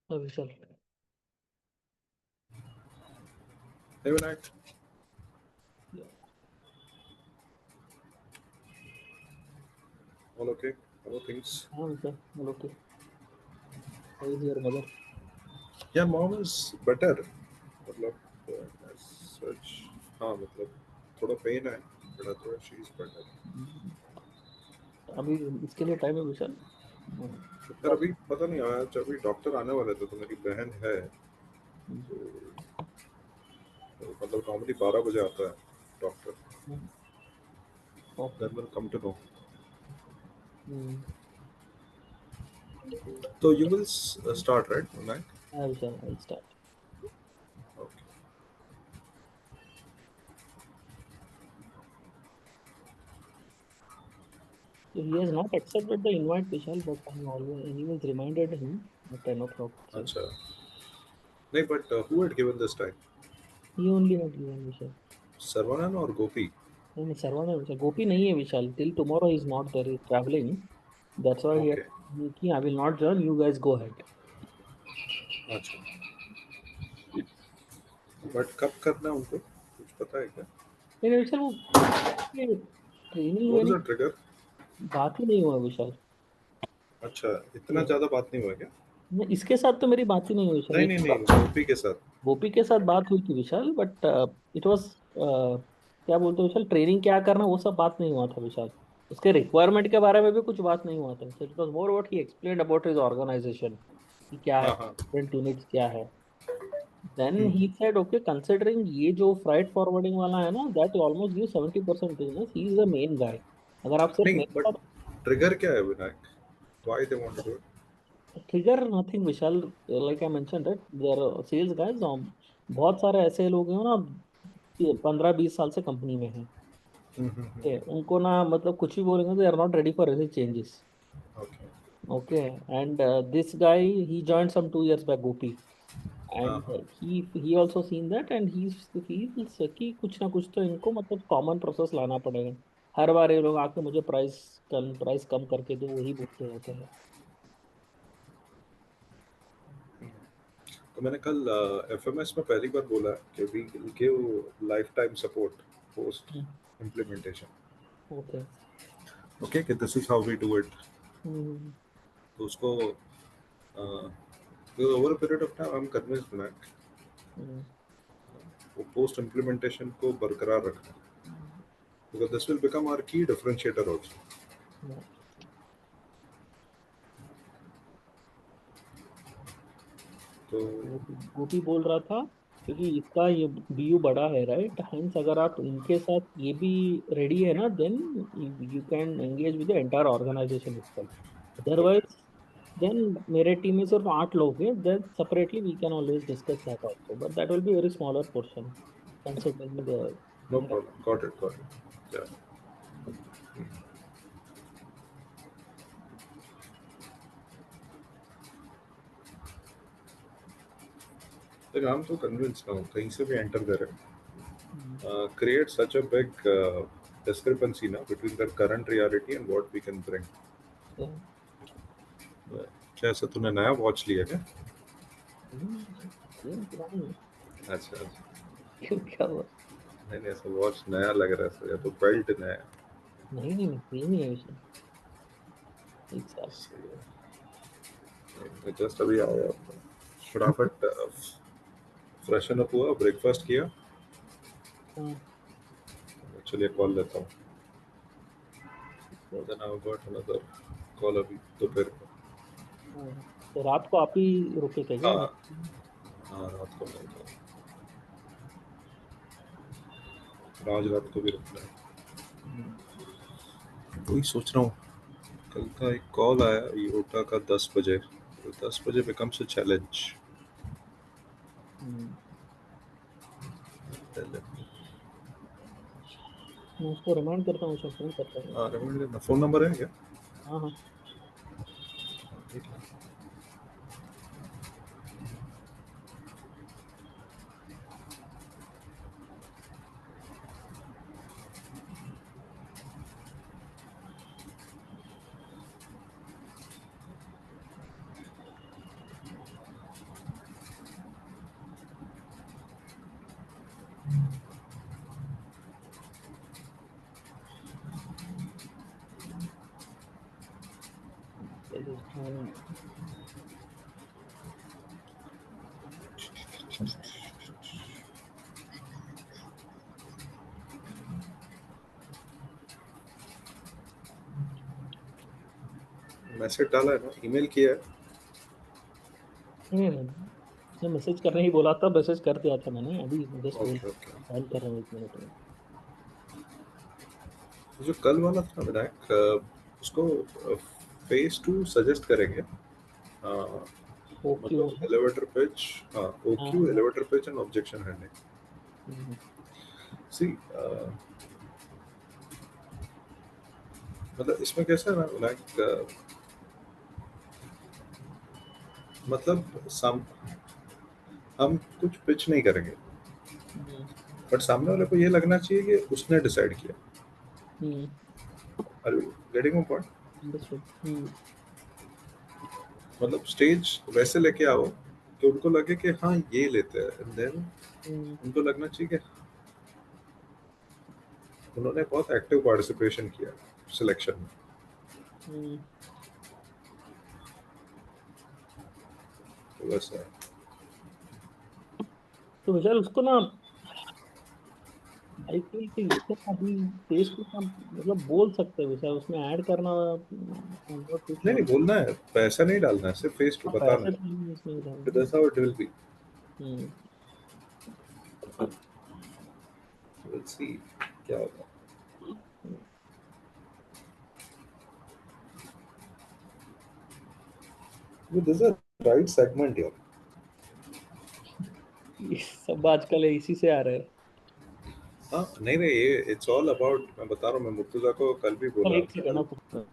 Vishal. Hey Vinayak, all okay? How are things? हाँ विशाल, well, okay. How is your mother? Yeah, mom is better. मतलब as such, हाँ मतलब थोड़ा pen है, but otherwise she is better. अभी इसके लिए टाइम है विशाल? यार अभी पता नहीं आज अभी डॉक्टर आने वाले थे तो मेरी बहन है तो मतलब नॉर्मली 12 बजे आता है doctor. Okay. Then we'll come to know. So you will start right, Vinayak? हाँ Vishal, I start. Okay. So he has not accepted the invite, Vishal, but I always anyways reminded him at 10 o'clock itself. अच्छा नहीं but who had given this time? He only had given Vishal. Sarvanan or Gopi? नहीं नहीं, सर्वाना है विशाल, गोपी नहीं है विशाल, till tomorrow he is not there, he is traveling. That's why he Okay. had कि I will not join, you guys go ahead. अच्छा but कब करना है उनको कुछ पता है क्या? नहीं नहीं विशाल, वो ट्रेनिंग What में is नहीं, the trigger? बात ही नहीं हुआ विशाल। अच्छा इतना ज्यादा बात नहीं हुआ क्या? इसके साथ तो मेरी बात ही नहीं हुई विशाल, नहीं एक नहीं नहीं गोपी के साथ. गोपी के साथ बात हुई थी विशाल, बट इट वाज क्या बोलते हैं विशाल, ट्रेनिंग क्या करना वो सब बात नहीं हुआ था विशाल। उसके रिक्वायरमेंट के बारे में भी कुछ बात नहीं हुआ था Vishal. It was more what he explained about his organisation कि क्या है, हाँ हाँ. डिफरेंट यूनिट्स क्या है। Then hmm. He said okay, considering ये जो फ्राइट फॉरवर्डिंग वाला है ना, that almost give 70% business, he is the main guy. अगर आप सिर्फ नहीं मेरे बट साथ ट्रिगर क्या है Vinayak? Why they want to do it? Trigger nothing Vishal, like I mention that their sales guys, बहुत सारे ऐसे लोग हैं ना 15-20 साल से कंपनी में हैं। हम्म. Okay, उनको ना मतलब कुछ भी बोलेंगे, they are not ready for any changes. Okay. Okay, and this guy he joined some 2 years back Gopi, हाँ एंड हाँ. He also seen that, and he feels कि कुछ ना कुछ तो इनको मतलब कॉमन प्रोसेस लाना पड़ेगा। हर बार ये लोग आके मुझे प्राइस कम करके दो, वही बोलते रहते हैं। तो मैंने कल एफएमएस में पहली बार बोला कि we give lifetime support post implementation. Okay. Okay कि this is how we do it. तो उसको over a period of time I am convinced Vinayak वो पोस्ट इम्प्लीमेंटेशन को बरकरार रखना because this will become our key differentiator also. तो गोपी बोल रहा था क्योंकि इसका ये बीयू बड़ा है राइट, हेंस अगर आप इनके साथ ये भी रेडी है ना, then you can engage with the entire organisation itself. okay. Otherwise then मेरे टीम में सिर्फ 8 लोग हैं, then separately we can always discuss that also, but that will be very smaller portion considering No द। problem. Got it. Got it. Yeah. Like I'm so convinced now. कहीं से भी enter करें. Create such a big discrepancy now between the current reality and what we can bring. क्या ऐसा तूने नया watch लिया क्या? अच्छा अच्छा. क्यों, क्या हुआ? नहीं नहीं ऐसा वॉच नया लग रहा है ऐसा, या तो बेल्ट नया है. नहीं नहीं नहीं, ये नहीं है विषय। एक साल। सही है. जस्ट अभी आया फटाफट फ्रेशन अप हुआ ब्रेकफास्ट किया. हाँ, चलिए कॉल लेता हूँ. Then I got another call अभी दोपहर को. हाँ। तो रात को आप ही रुके थे क्या? हाँ हाँ रात को मिलता हूँ. आज रात को भी रुकना है. वही सोच रहा हूँ. कल का एक कॉल आया योटा का 10 बजे. तो 10 बजे becomes a challenge. मैं उसको रिमाइंड करता हूँ, उसको फोन करता हूँ। हाँ रिमाइंड करना. फोन नंबर है क्या? हाँ हाँ। ठीक है. And मैसेज डाला है ना, ईमेल किया है? नहीं, मैं मैसेज करने ही बोला था, मैसेज कर दिया था मैंने अभी, जस्ट बोल ओके ओके। डायल कर रहा हूँ 1 मिनट में। जो कल वाला था विनायक, उसको फेज 2 सजेस्ट करेंगे। ओके मतलब वाला। एलिवेटर पिच, हाँ, हाँ ओक्यू, हाँ। Elevator pitch and objection handling. Hmm, see, मतलब इसमें कैसा है ना विनायक, मतलब हम कुछ पिच नहीं करेंगे, हम्म, बट सामने वाले को ये लगना चाहिए कि उसने डिसाइड किया। Hmm, are you getting my point? understood। Hmm, मतलब स्टेज वैसे लेके आओ कि उनको लगे कि हाँ ये लेते हैं, एंड देन हम्म, उनको लगना चाहिए कि उन्होंने बहुत एक्टिव पार्टिसिपेशन किया सिलेक्शन में। हम्म। तो वैसा है। तो विशाल उसको ना, आई फील कि इसको ना अभी फेस को ना मतलब बोल सकते हैं विशाल, उसमें ऐड करना, नॉट टू नहीं श्योर। नहीं, बोलना है, पैसा नहीं डालना है, सिर्फ फेज 2 बताना पैसे है तो नहीं इसमें कि डालना। That's how it will be. Hmm. Let's see क्या होगा। This is a right segment यार। ये सब आजकल इसी से आ रहा है। हाँ नहीं नहीं, ये इट्स ऑल अबाउट, मैं बता रहा हूँ, मैं मुर्तुजा को कल भी और बोला एक सेकंड कल। आप। हाँ।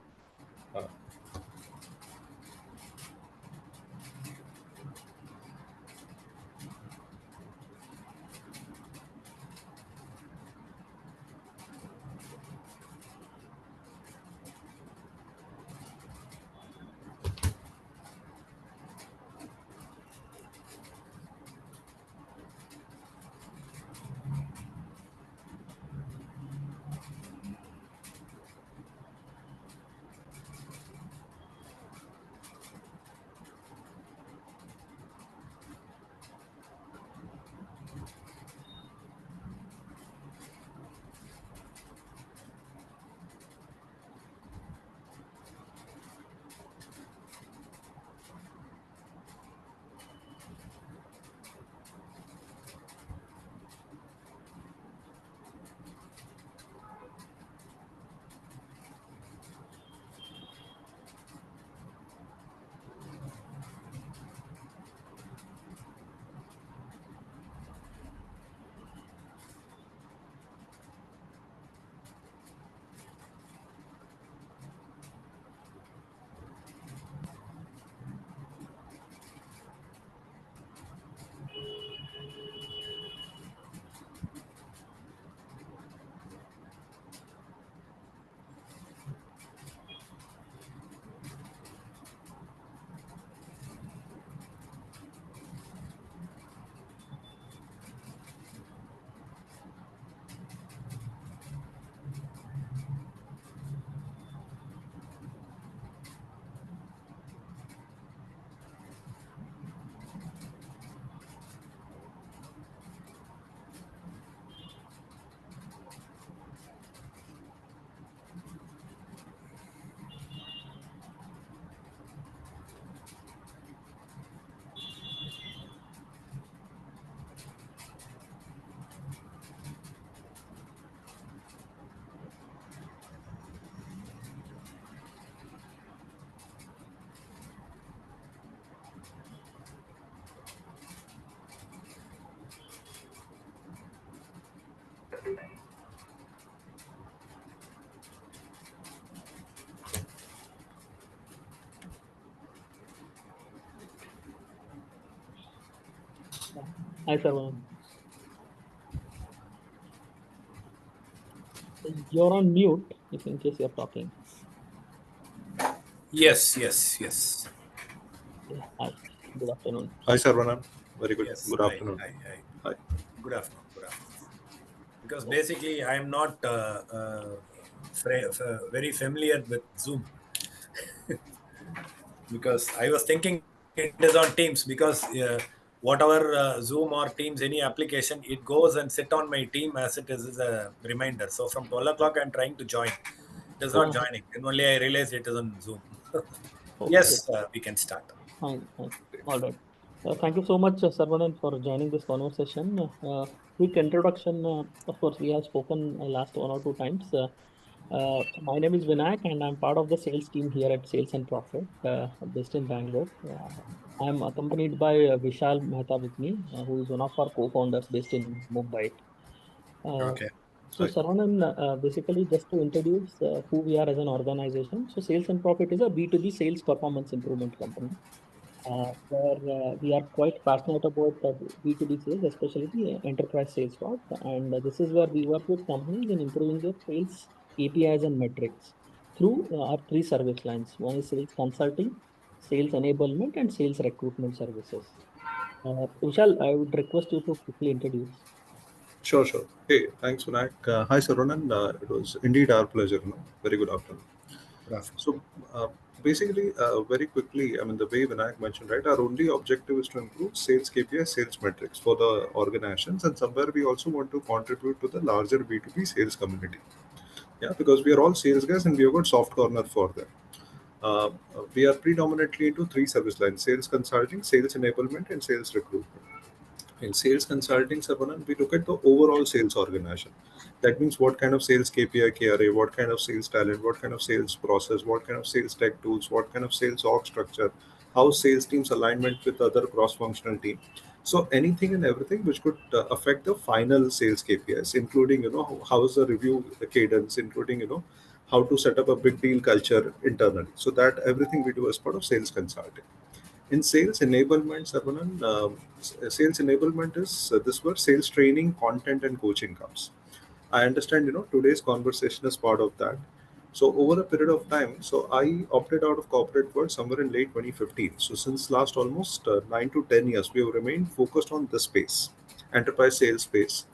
Hi sir, you're on mute if in case you're talking. Yes, yes, yes. Yeah, hi, good afternoon. Hi Sarvanan, very good. Yes. Good Hi, afternoon. hi, hi. Hi. Good afternoon. Good afternoon. Because basically, I am not very familiar with Zoom. because I was thinking it is on Teams because whatever Zoom or Teams, any application, it goes and sit on my team as it is a reminder. So from 12 o'clock, I'm trying to join. It is not Uh, joining. And only I realized it is on Zoom. okay, Yes, we can start. fine, fine. All right. Thank you so much, Sarvanan, for joining this conversation. Quick introduction. Of course, we have spoken last one or two times. My name is Vinayak, and I'm part of the sales team here at Sales and Profit, based in Bangalore. I'm accompanied by Vishal Mehta with me, who is one of our co-founders based in Mumbai. Uh, Okay. so, Hi. Saravanan, basically, just to introduce who we are as an organization. So, Sales and Profit is a B2B sales performance improvement company, where we are quite passionate about B2B sales, especially the enterprise sales part. And this is where we work with companies in improving their sales KPIs and metrics through our three service lines. One is sales consulting, sales enablement, and sales recruitment services. Vishal, I would request you to quickly introduce. Sure, sure. Hey, thanks, Vinayak. Hi, Sarunan. It was indeed our pleasure. No? Very good afternoon. Good afternoon. So, basically, very quickly, I mean, the way Vinayak mentioned, right, our only objective is to improve sales KPI, sales metrics for the organizations, and somewhere we also want to contribute to the larger B2B sales community. Yeah, because we are all sales guys and we have got soft corner for them. Uh, we are predominantly into three service lines: sales consulting, sales enablement, and sales recruitment. In sales consulting, Sarvanan, we look at the overall sales organization. That means what kind of sales KPI, KRA, what kind of sales talent, what kind of sales process, what kind of sales tech tools, what kind of sales org structure, how sales teams alignment with other cross-functional team. So anything and everything which could affect the final sales KPIs, including how is the review cadence, including how to set up a big deal culture internally. So that everything we do as part of sales consulting. In sales enablement, Sarvanan, sales enablement is this where sales training, content, and coaching comes. I understand, today's conversation is part of that. So over a period of time, so I opted out of corporate world somewhere in late 2015. So since last almost 9 to 10 years, we have remained focused on this space, enterprise sales space,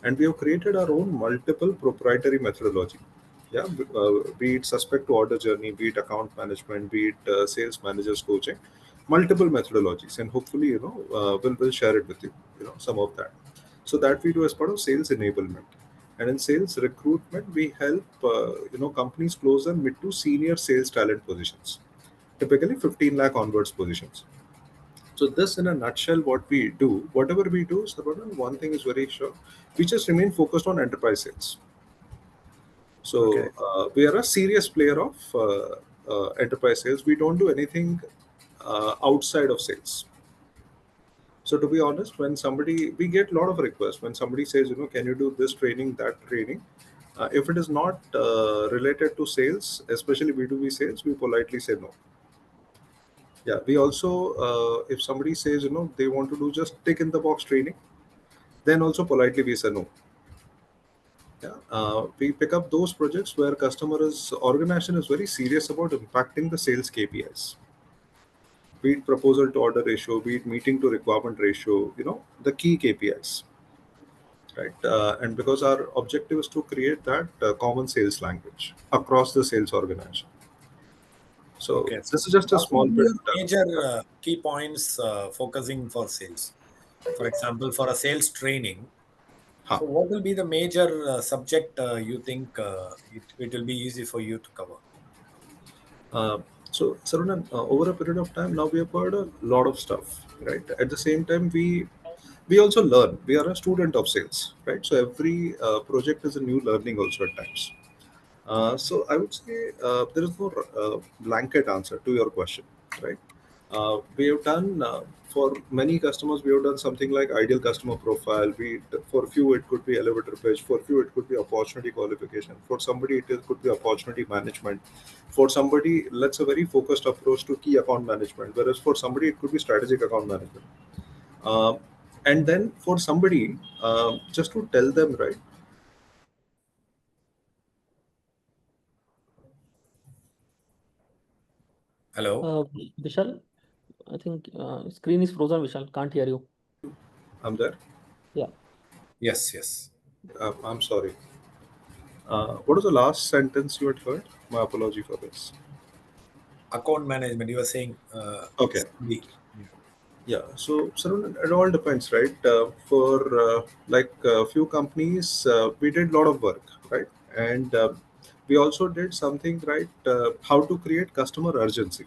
and we have created our own multiple proprietary methodology. Yeah, be it suspect to order journey, be it account management, be it sales managers coaching, multiple methodologies, and hopefully we'll share it with you. Some of that. So that we do as part of sales enablement. And in sales recruitment, we help companies close their mid to senior sales talent positions, typically 15 lakh onwards positions. So this, in a nutshell, what we do, whatever we do, Saravanan, one thing is very sure: we just remain focused on enterprise sales. Okay. So we are a serious player of enterprise sales. We don't do anything outside of sales. So to be honest, when somebody, we get a lot of requests when somebody says, can you do this training, that training? If it is not related to sales, especially B2B sales, we politely say no. Yeah, we also, if somebody says, they want to do just tick in the box training, then also politely we say no. Yeah, we pick up those projects where customer is organization is very serious about impacting the sales KPIs, be it proposal to order ratio, be it meeting to requirement ratio, the key KPIs, right? And because our objective is to create that common sales language across the sales organization. So Okay. this is just a What will small be bit. your major key points focusing for sales? For example, for a sales training, Huh. so what will be the major subject you think it will be easy for you to cover? Uh, so, Sarunan, over a period of time, now we have heard a lot of stuff, right? At the same time, we also learn. We are a student of sales, right? So every project is a new learning also at times. So I would say there is no blanket answer to your question, right? We have done for many customers. We have done something like ideal customer profile. For few it could be elevator pitch. For few it could be opportunity qualification. For somebody could be opportunity management. For somebody, let's a very focused approach to key account management. Whereas for somebody it could be strategic account management. Um, and then for somebody, just to tell them, right? Hello. Vishal, I think screen is frozen. Vishal, can't hear you. I'm there. Yeah. Yes. Yes. I'm sorry. What was the last sentence you had heard? My apology for this. account management, you were saying Okay. CV. Yeah, so it all depends, right? For like a few companies, we did a lot of work, right? And we also did something, right? How to create customer urgency,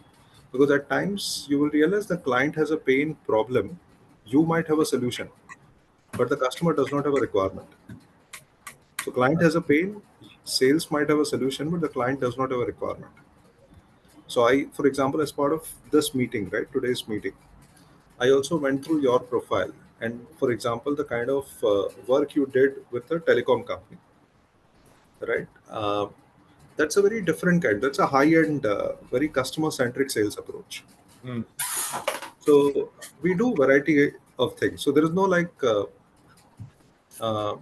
because at times you will realize the client has a pain problem, you might have a solution, but the customer does not have a requirement. So client has a pain, sales might have a solution, but the client does not have a requirement. So I, for example, as part of this meeting, right, today's meeting, I also went through your profile, and for example, the kind of work you did with the telecom company, right? That's a very different kind. That's a high-end, very customer-centric sales approach. Mm. So we do variety of things. So there is no like, uh,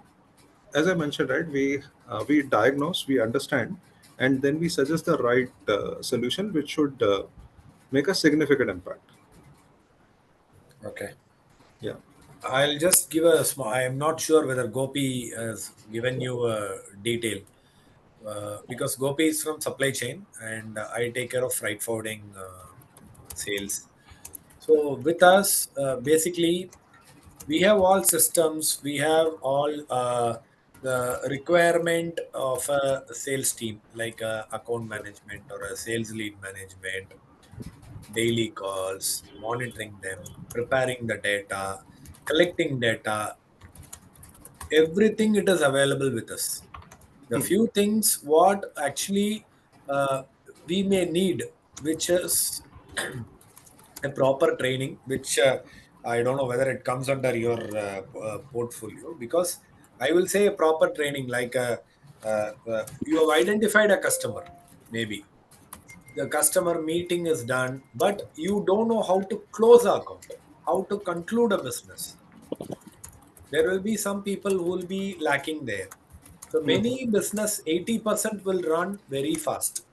as I mentioned, right? We diagnose, we understand, and then we suggest the right solution, which should make a significant impact. Okay. Yeah. I'll just give a small. I am not sure whether Gopi has given you a detail because Gopi is from supply chain and I take care of freight forwarding sales. So with us, basically, we have all systems. We have all the requirement of a sales team, like account management or a sales lead management, daily calls, monitoring them, preparing the data, collecting data, everything it is available with us. The few things what actually uh, we may need, which is a proper training, which I don't know whether it comes under your portfolio, because I will say a proper training like you have identified a customer, maybe the customer meeting is done, but you don't know how to close a account, how to conclude a business. There will be some people who will be lacking there. So many business 80% will run very fast.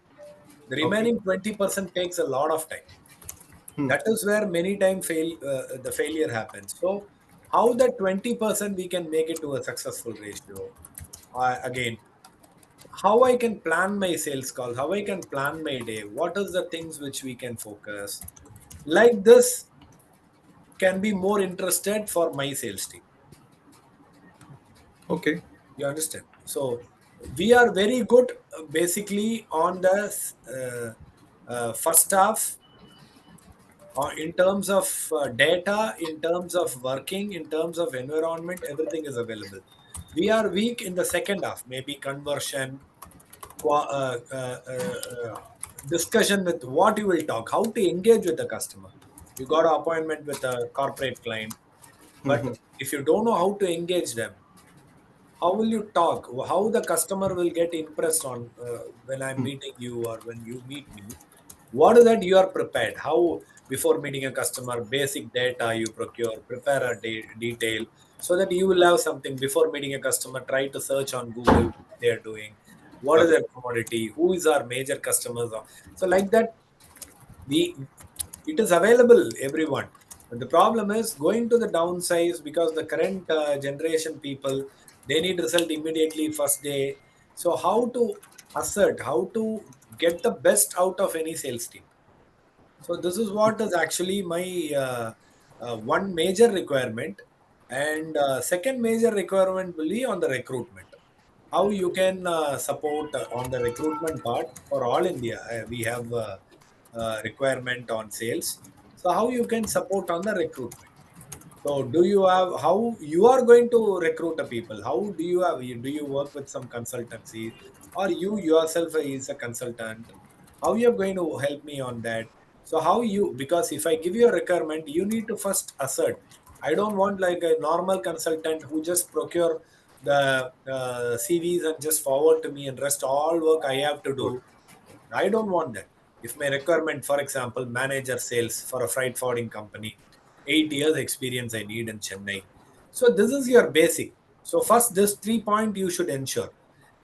The Okay. remaining 20% takes a lot of time. That is where many time the failure happens. So how that 20% we can make it to a successful ratio? Again, how I can plan my sales calls, how I can plan my day, what is the things which we can focus. Like this can be more interested for my sales team. Okay. You understand? So we are very good basically on the first half in terms of data, in terms of working, in terms of environment, everything is available. We are weak in the second half, maybe conversion, qua- uh, uh, uh, uh, discussion with what you will talk, how to engage with the customer. You got an appointment with a corporate client, but if you don't know how to engage them, how will you talk, how the customer will get impressed on when I'm meeting you or when you meet me, what is that you are prepared, how before meeting a customer basic data you procure, prepare a detail, so that you will have something before meeting a customer, try to search on Google what they are doing, what is Correct. their commodity, who is our major customers. So like that, we it is available everyone, but the problem is going to the downsize because the current generation people, they need result immediately first day. So how to assert, how to get the best out of any sales team? So this is what is actually my one major requirement, and second major requirement will be on the recruitment. How you can support on the recruitment part for all India. We have requirement on sales. So how you can support on the recruitment? So do you have how you are going to recruit the people? How do you have do you work with some consultancy or you yourself is a consultant? How you are going to help me on that? So how you, because if I give you a requirement, you need to first assert. I don't want like a normal consultant who just procure the CVs and just forward to me and rest all work I have to Good. do. I don't want that. If my requirement, for example, manager sales for a freight forwarding company, 8 years experience I need in Chennai. So this is your basic. So first, this 3 point you should ensure.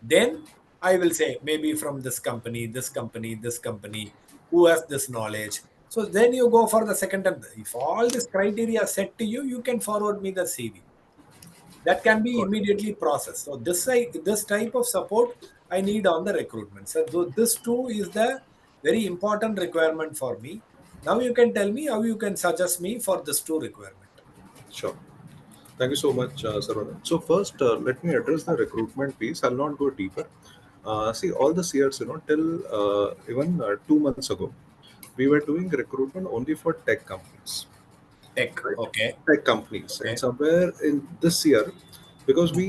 Then I will say maybe from this company, this company, this company, who has this knowledge. So then you go for the second and if all this criteria set to you, you can forward me the CV that can be Got it. immediately processed. So this type of support I need on the recruitment. So this too is the very important requirement for me. Now you can tell me how you can suggest me for this two requirement. Sure. Thank you so much, Sarona. So first, let me address the recruitment piece. I'll not go deeper. See, all the years, till even 2 months ago, we were doing recruitment only for tech companies, Tech. right? Okay. Tech companies, and Okay. somewhere in this year, because we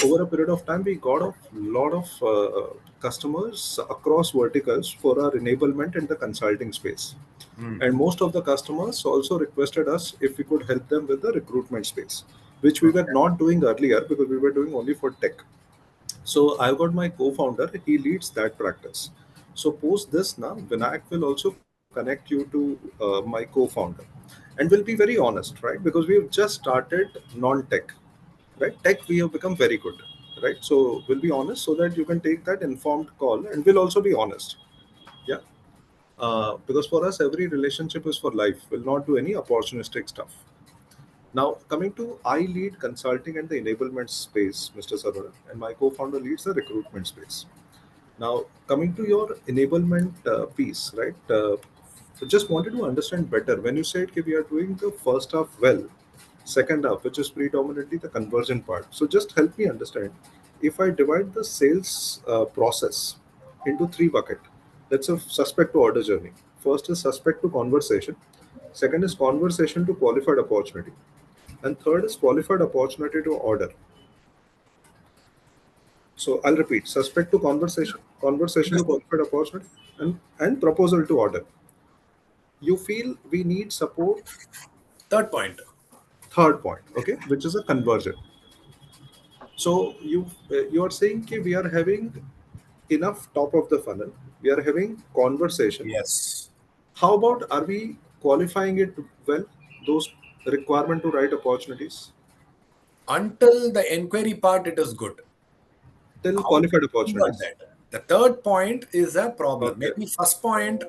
over a period of time we got a lot of customers across verticals for our enablement in the consulting space, Hmm. and most of the customers also requested us if we could help them with the recruitment space, which we were Okay. not doing earlier because we were doing only for tech. So I've got my co-founder, he leads that practice. So post this now, Vinayak will also connect you to my co-founder, and we'll be very honest, right? Because we have just started non-tech, right? Tech we have become very good, right? So we'll be honest so that you can take that informed call, and we'll also be honest, yeah. Because for us, every relationship is for life. We'll not do any opportunistic stuff. Now, coming to I lead consulting and the enablement space, Mr. Sarora, and my co-founder leads the recruitment space. Now, coming to your enablement piece, right? Just wanted to understand better when you said that we are doing the first half well, second half, which is predominantly the conversion part. So, just help me understand. If I divide the sales process into three bucket, that's a suspect to order journey. First is suspect to conversation. Second is conversation to qualified opportunity, and third is qualified opportunity to order. So I'll repeat: suspect to conversation, conversation to Understood. qualified opportunity, and proposal to order. You feel we need support. Third point. Third point, okay, which is a conversion. So you are saying that we are having enough top of the funnel. We are having conversation. Yes. How about are we qualifying it well? Those requirement to write opportunities Until the enquiry part, it is good. till How to qualified convert opportunities. that? The third point is a problem. Okay, Maybe first point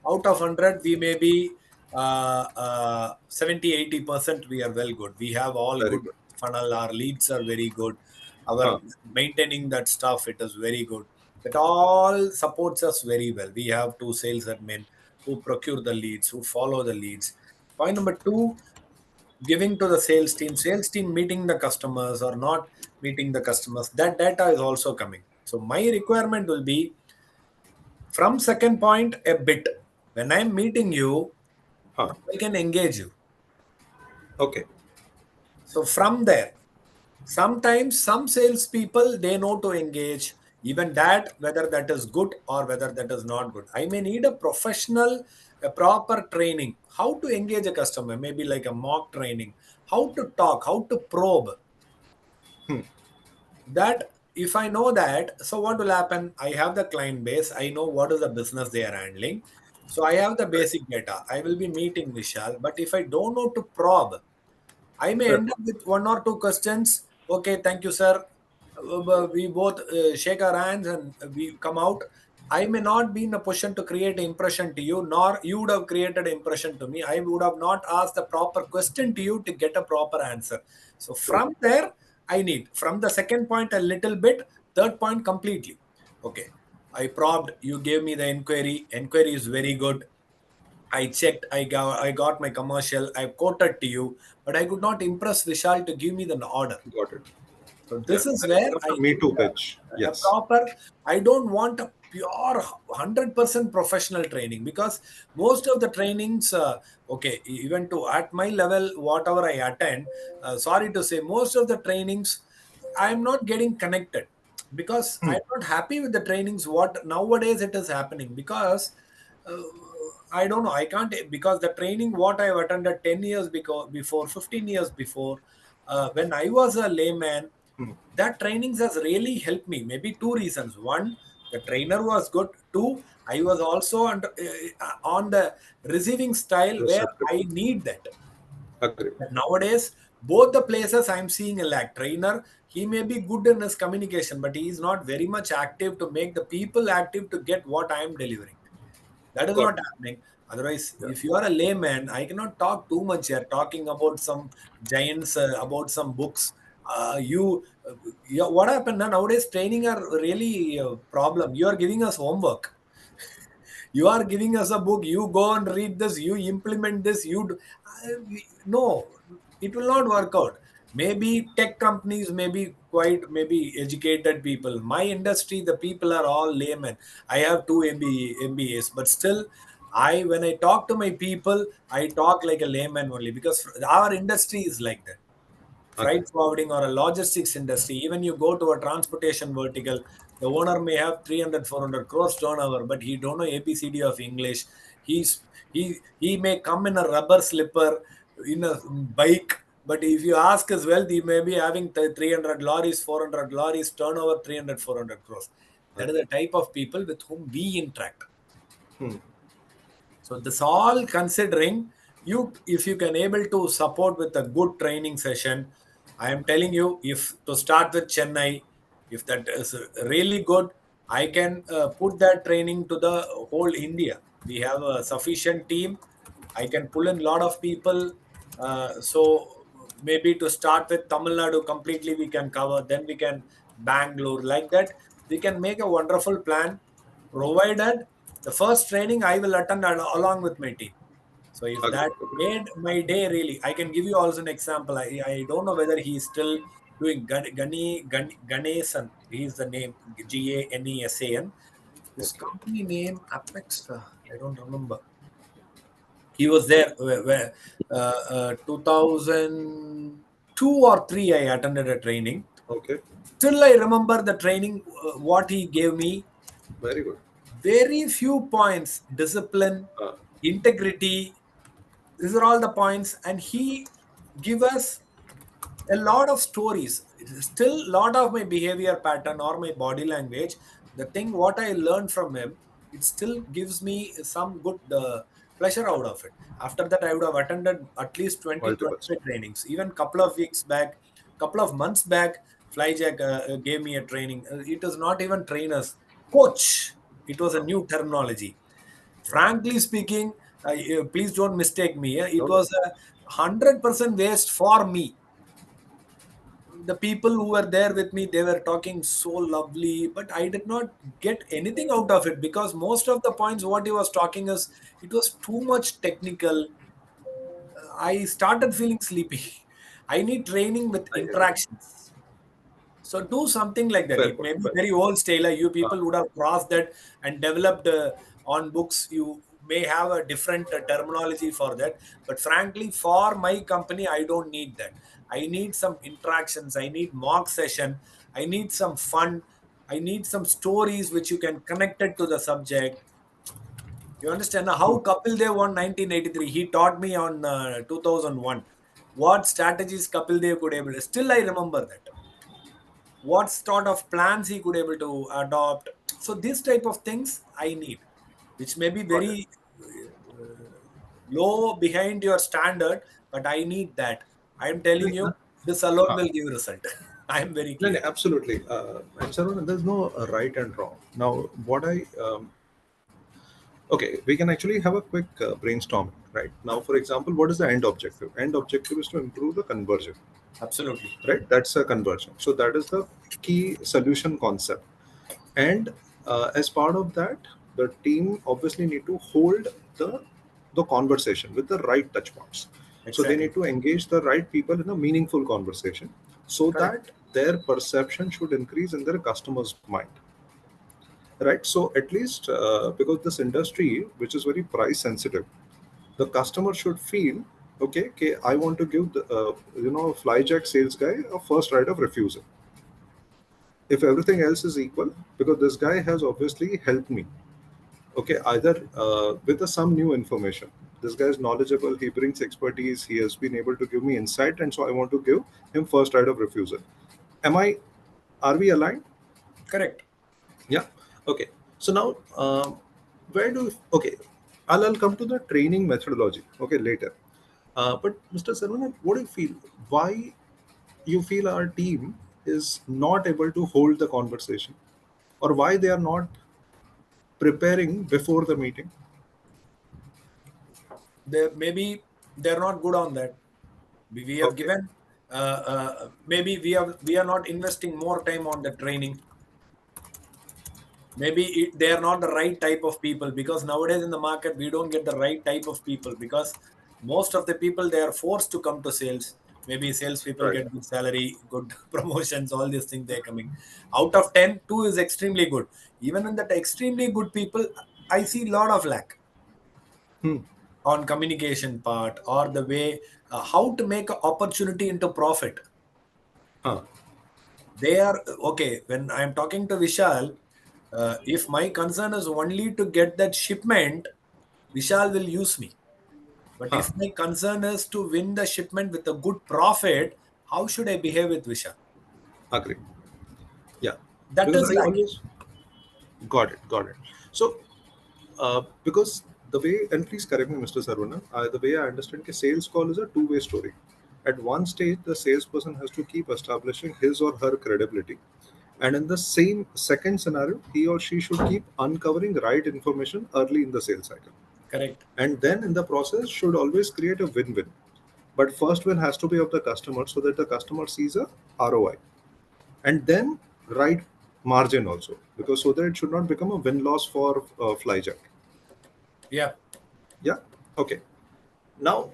out of 100, we may be 70, 80% we are well good. We have all very good good. funnel. Our leads are very good. Huh. Our maintaining that stuff, it is very good. That all supports us very well. We have two sales admin who procure the leads, who follow the leads. Point number two, giving to the sales team meeting the customers or not meeting the customers, that data is also coming. So my requirement will be from second point a bit. When I'm meeting you, Huh. I can engage you. Okay. So from there, sometimes some salespeople they know to engage. Even that, whether that is good or whether that is not good, I may need a professional, a proper training. How to engage a customer, maybe like a mock training. How to talk, how to probe. Hmm. That if I know that, so what will happen? I have the client base, I know what is the business they are handling, so I have the basic data. I will be meeting Vishal, but if I don't know to probe, I may Fair end up point. with one or two questions. Okay, thank you, sir. We both shake our hands and we come out. I may not be in a position to create an impression to you, nor you would have created an impression to me. I would have not asked the proper question to you to get a proper answer. So True. from there, I need from the second point a little bit, third point completely. Okay, I probed. You gave me the inquiry. Inquiry is very good. I checked, I got my commercial, I quoted to you, but I could not impress Vishal to give me the order. Got it. So Yeah. this is That where becomes I a Me need Too pitch. a Yes. proper, I don't want a pure 100% professional training, because most of the trainings, okay, even to at my level, whatever I attend, sorry to say, most of the trainings, I'm not getting connected because Hmm. I'm not happy with the trainings. What nowadays it is happening because uh, I don't know. I can't because the training what I've attended 10 years before, 15 years before, when I was a layman, Hmm. that trainings has really helped me. Maybe two reasons: one, the trainer was good; two, I was also on the receiving style where Receptive. I need that. Agree. But nowadays, both the places I'm seeing a lack. Trainer, he may be good in his communication, but he is not very much active to make the people active to get what I am delivering. That is Got not it. happening. Otherwise, Yeah. if you are a layman, I cannot talk too much here. Talking about some giants, about some books. Yeah, what happened now? Nowadays? Training are really problem. You are giving us homework. You are giving us a book, you go and read this, you implement this, no, it will not work out. Maybe tech companies, maybe quite, maybe educated people. My industry, the people are all laymen. I have two MBAs, but still, when I talk to my people, I talk like a layman only, because our industry is like that. Okay. Freight forwarding or a logistics industry, even you go to a transportation vertical, the owner may have 300, 400 crores turnover, but he don't know ABCD of English. He may come in a rubber slipper, in a bike, but if you ask his wealth, he may be having 300 lorries, 400 lorries, turnover 300, 400 crores. That is Okay. the type of people with whom we interact. Hmm. So this all considering, you, if you can able to support with a good training session, I am telling you, if to start with Chennai, if that is really good, I can put that training to the whole India. We have a sufficient team. I can pull in a lot of people. So maybe to start with Tamil Nadu completely we can cover. Then we can Bangalore, like that. We can make a wonderful plan, provided the first training I will attend along with my team. So if Okay. that made my day really, I can give you also an example. I don't know whether he's still doing Ganesan. He's the name, Ganesan. His Okay. company name Apex. I don't remember. He was there where 2002 or three. I attended a training. Okay. Still, I remember the training. What he gave me, Very good. very few points: discipline, Uh, integrity. These are all the points, and he give us a lot of stories. It is still a lot of my behavior pattern or my body language. The thing what I learned from him, it still gives me some good pleasure out of it. After that, I would have attended at least all 20, the best. 25 trainings. Even couple of weeks back, couple of months back, Flyjac gave me a training. It is not even trainers, coach. It was a Oh, new terminology. Frankly speaking, please don't mistake me. It no, no. was 100% waste for me. The people who were there with me, they were talking so lovely, but I did not get anything out of it, because most of the points what he was talking is, it was too much technical. I started feeling sleepy. I need training with I get it. interactions. So do something like that. Fair It point. may be Fair very point. old style. You Uh, people would have crossed that and developed on books. You may have a different terminology for that. But frankly, for my company, I don't need that. I need some interactions. I need mock session. I need some fun. I need some stories which you can connect it to the subject. You understand now hmm. how Kapil Dev won 1983? He taught me on 2001. What strategies Kapil Dev could able. Still, I remember that, what sort of plans he could able to adopt. So this type of things I need, which may be Got it. very low behind your standard, but I need that. I am telling Like, you, this alone uh, will give result. I am very no, no, clear. absolutely. And Sarwan, there's no right and wrong. Now, okay, we can actually have a quick brainstorm, right? Now, for example, what is the end objective? End objective is to improve the conversion, Absolutely right? That's a conversion. So that is the key solution concept. And as part of that, the team obviously need to hold the the conversation with the right touch points. So they exactly need to engage the right people in a meaningful conversation so correct. that their perception should increase in their customer's mind, right? So at least because this industry which is very price sensitive, the customer should feel okay, okay, I want to give the Flyjack sales guy a first right of refusal if everything else is equal, because this guy has obviously helped me. Okay, either with some new information, this guy is knowledgeable, he brings expertise, he has been able to give me insight, and so I want to give him first right of refusal. Am I, are we aligned? Correct. Yeah. Okay. So now, where do okay? I'll come to the training methodology. Okay, later. But Mr. Sarvanan, what do you feel? Why you feel our team is not able to hold the conversation, or why they are not preparing before the meeting? They maybe they're not good on that. We have Okay. given maybe we are not investing more time on the training. Maybe they are not the right type of people, because nowadays in the market we don't get the right type of people, because most of the people, they are forced to come to sales. Maybe sales people Right. get good salary, good promotions, all these things they're coming. Out of 10, 2 is extremely good. Even in that extremely good people, I see a lot of lack Hmm. on communication part, or the way how to make an opportunity into profit. Huh. They are okay. When I'm talking to Vishal, if my concern is only to get that shipment, Vishal will use me. But Huh. if my concern is to win the shipment with a good profit, how should I behave with Vishal? Agree. Yeah. That Because is I lacking. always got it. Got it. So, because the way, and please correct me, Mr. Sarvana, the way I understand, sales call is a two-way story. At one stage, the salesperson has to keep establishing his or her credibility. And in the same second scenario, he or she should keep uncovering right information early in the sales cycle. Correct. And then in the process, should always create a win win. But first win has to be of the customer so that the customer sees a ROI. And then right margin also, because so that it should not become a win loss for Flyjac. Yeah. Yeah. Okay. Now,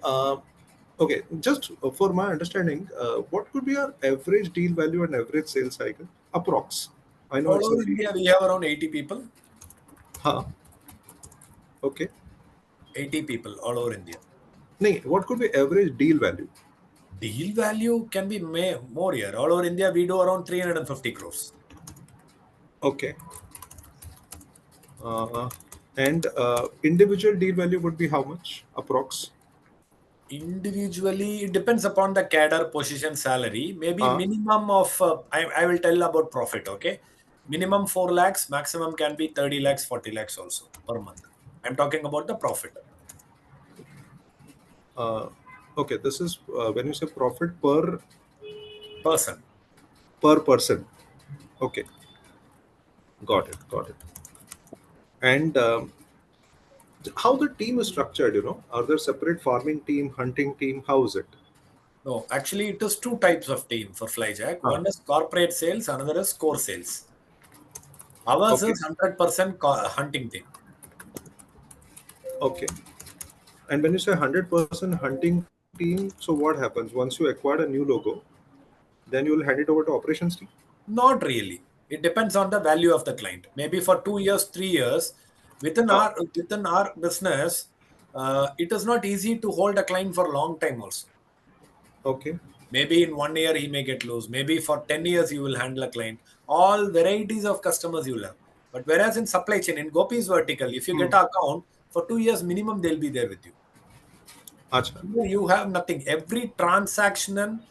okay, just for my understanding, what could be our average deal value and average sales cycle? Approx. I know All it's a over very, India, we have around 80 people. huh, okay. 80 people all over India. Nee, what could be average deal value? Deal value can be more here. All over India, we do around 350 crores. Okay. Uh, and individual deal value would be how much? Approx. Individually, it depends upon the cadre position salary. Maybe Uh, minimum of, I will tell about profit, okay? Minimum 4 lakhs, maximum can be 30 lakhs, 40 lakhs also per month. I'm talking about the profit uh, okay, this is when you say profit person. per person. Okay, got it, got it. And how the team is structured, are there separate farming team, hunting team? How is it? No, actually, it is two types of team for Flyjack. Ah, One is corporate sales, another is core sales. Ours okay, is 100% hunting team. okay. And when you say 100% hunting team, so what happens once you acquire a new logo? Then you will hand it over to operations team. Not really. It depends on the value of the client. Maybe for 2 years, 3 years, within Ah, our business, it is not easy to hold a client for a long time also. okay, Maybe in 1 year he may get loose. Maybe for 10 years you will handle a client. All varieties of customers you will have. But whereas in supply chain, in Gopi's vertical, if you get hmm. an account for 2 years minimum, they'll be there with you. Acha, Here you have nothing. Every transaction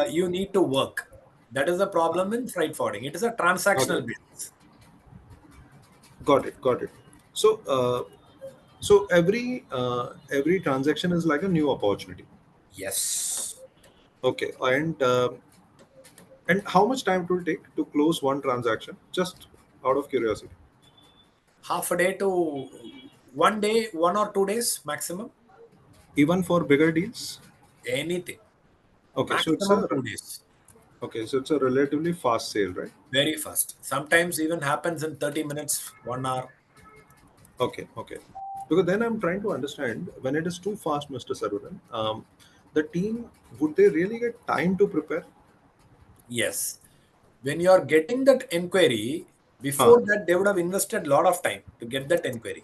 you need to work. That is the problem in freight forwarding. It is a okay, transactional basis. got it, got it. So, so every transaction is like a new opportunity. Yes. Okay, and how much time it will take to close one transaction? Just out of curiosity. Half a day to 1 day, 1 or 2 days maximum. Even for bigger deals. Anything. Okay, so it's Maximum a 2 days. relatively fast sale, right? Very fast. Sometimes even happens in 30 minutes, 1 hour. Okay, okay. Because then I'm trying to understand when it is too fast, Mr. Sarudan, the team, would they really get time to prepare? Yes. When you are getting that inquiry, Huh, before that they would have invested a lot of time to get that inquiry.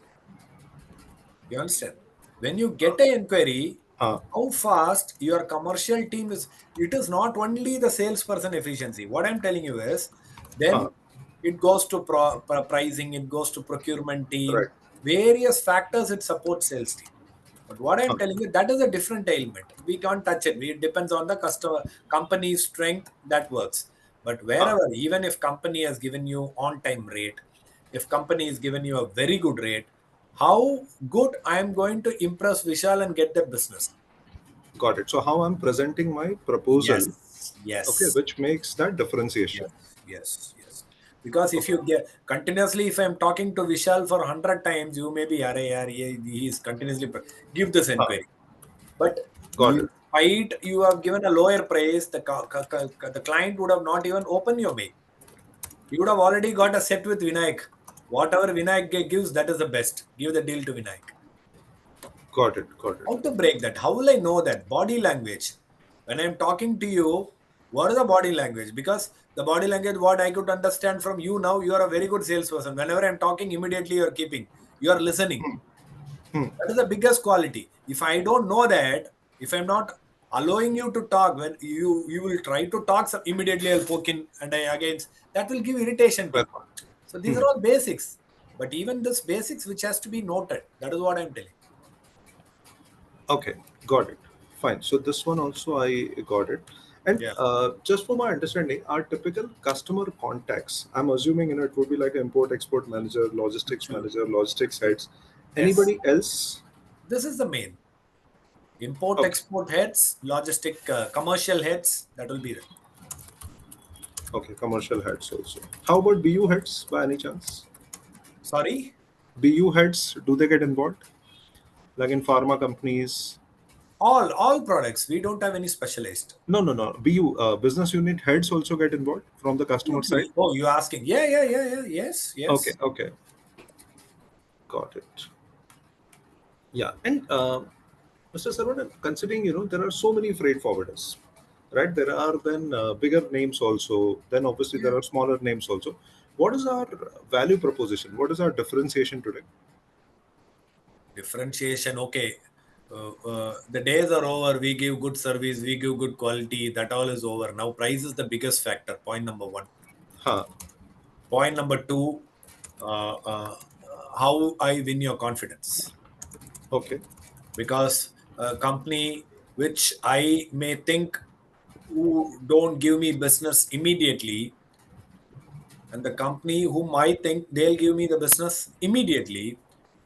You understand? When you get an inquiry, huh, how fast your commercial team is, it is not only the salesperson efficiency. What I'm telling you is, huh. then it goes to pricing, it goes to procurement team, Right. various factors it supports sales team. But what I'm Okay. telling you, that is a different ailment. We can't touch it. It depends on the customer company's strength that works. But Huh. wherever, even if company has given you on-time rate, if company is given you a very good rate, how good I am going to impress Vishal and get that business? Got it. So how I'm presenting my proposal, Yes, okay, yes, which makes that differentiation. yes, yes, yes. Because if Okay. you get continuously, if I'm talking to Vishal for 100 times, you may be, "Arey, yaar, he is continuously give this Huh. inquiry." But Got it. despite you have given a lower price, the client would have not even opened your mail. He would have already got a set with Vinayak. Whatever Vinayak gives, that is the best. Give the deal to Vinayak. Got it. Got it. How to break that? How will I know that? Body language. When I'm talking to you, what is the body language? Because the body language, what I could understand from you now, you are a very good salesperson. Whenever I'm talking, immediately you are keeping, you are listening. Hmm. That is the biggest quality. If I don't know that, if I'm not allowing you to talk, when you will try to talk, so immediately I'll poke in and I against that will give irritation to Fair you. point. So these are all basics. But even this basics which has to be noted. That is what I'm telling. Okay, got it. Fine. So this one also I got it. And Yeah. just for my understanding, our typical customer contacts, I'm assuming it would be like import export manager, logistics heads. Yes. Anybody else? This is the main. Import Okay, export heads, logistic commercial heads, that will be there. okay, commercial heads also. How about BU heads by any chance? Sorry? BU heads, do they get involved? Like in pharma companies? All products. We don't have any specialized. No, no, no. BU, business unit heads also get involved from the customer side? Absolutely. Oh, you're asking. Yeah. Yes, Okay, yes. okay, got it. Yeah, and Mr. Saravanan, considering there are so many freight forwarders, right? There are then bigger names also. Then obviously Yeah. there are smaller names also. What is our value proposition? What is our differentiation today? Differentiation. Okay. The days are over. We give good service. We give good quality. That all is over. Now, price is the biggest factor. Point number one. Huh. Point number two. Uh, uh, how I win your confidence. Okay. Because a company which I may think who don't give me business immediately, and the company whom I think they'll give me the business immediately,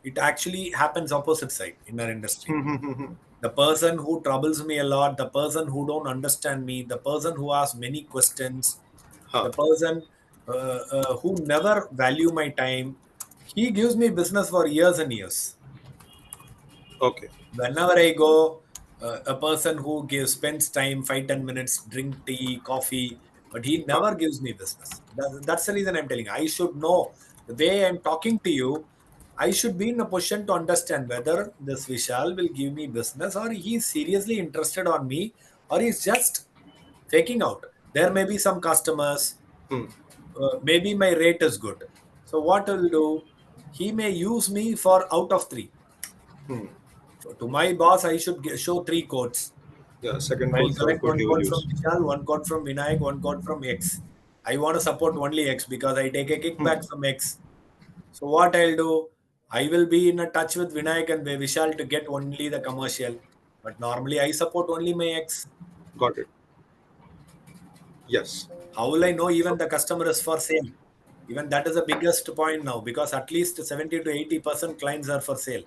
it actually happens opposite side in our industry. The person who troubles me a lot, the person who don't understand me, the person who asks many questions, Huh. the person who never value my time, he gives me business for years and years. Okay. Whenever I go, a person who spends time 5-10 minutes, drink tea, coffee, but he Huh. never gives me business. That's the reason I'm telling you. I should know the way I'm talking to you. I should be in a position to understand whether this Vishal will give me business or he's seriously interested on me or he's just faking out. There may be some customers, Hmm. maybe my rate is good. So what will do? He may use me for out of three. Hmm. To my boss, I should show three codes. Yeah. Second I'll code, third collect code one he will code from use. Vishal, one code from Vinayak, one code from X. I want to support only X because I take a kickback from X. So what I'll do, I will be in a touch with Vinayak and Vishal to get only the commercial. But normally I support only my X. Got it. Yes. How will I know even So the customer is for sale? Even that is the biggest point now because at least 70 to 80% clients are for sale.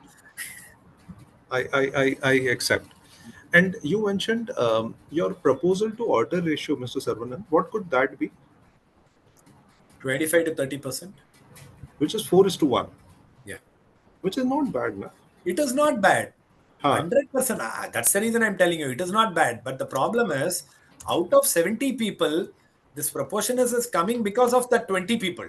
I accept. And you mentioned your proposal to order ratio, Mr. Sarvanan. What could that be? 25 to 30%. Which is 4:1, Yeah. which is not bad, na? It is not bad. Huh. 100%. That's the reason I'm telling you. It is not bad. But the problem is, out of 70 people, this proportion is coming because of the 20 people.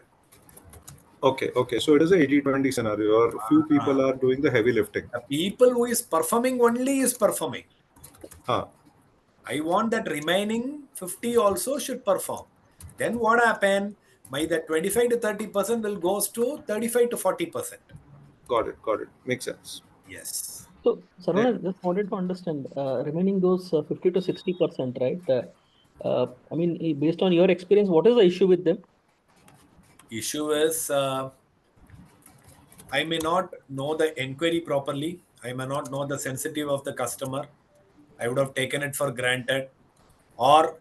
Okay, okay. So it is a 80-20 scenario, or few Uh, people are doing the heavy lifting. the people who is performing only is performing. Huh. I want that remaining 50 also should perform. Then what happen? My that 25 to 30% will goes to 35 to 40%. Got it, got it. Makes sense. Yes. So, Eh, Saravanan, just wanted to understand, remaining those 50 to 60%, right? I mean, based on your experience, what is the issue with them? Issue is I may not know the inquiry properly. I may not know the sensitive of the customer. I would have taken it for granted. Or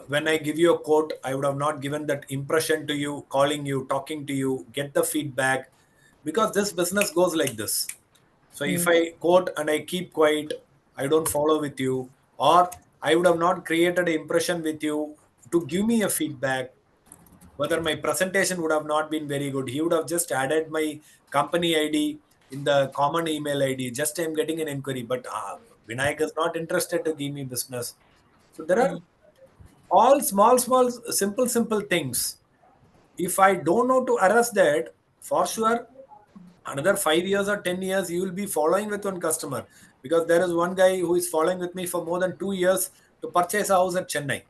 when I give you a quote, I would have not given that impression to you, calling you, talking to you, get the feedback. Because this business goes like this. So if Hmm. I quote and I keep quiet, I don't follow with you, or I would have not created an impression with you to give me a feedback whether my presentation would have not been very good. He would have just added my company ID in the common email ID. Just I'm getting an inquiry, but Vinayak is not interested to give me business. So there are Hmm. all small, simple things. if I don't know to arrest that, for sure, another 5 years or 10 years, you will be following with one customer. Because there is one guy who is following with me for more than 2 years to purchase a house at Chennai.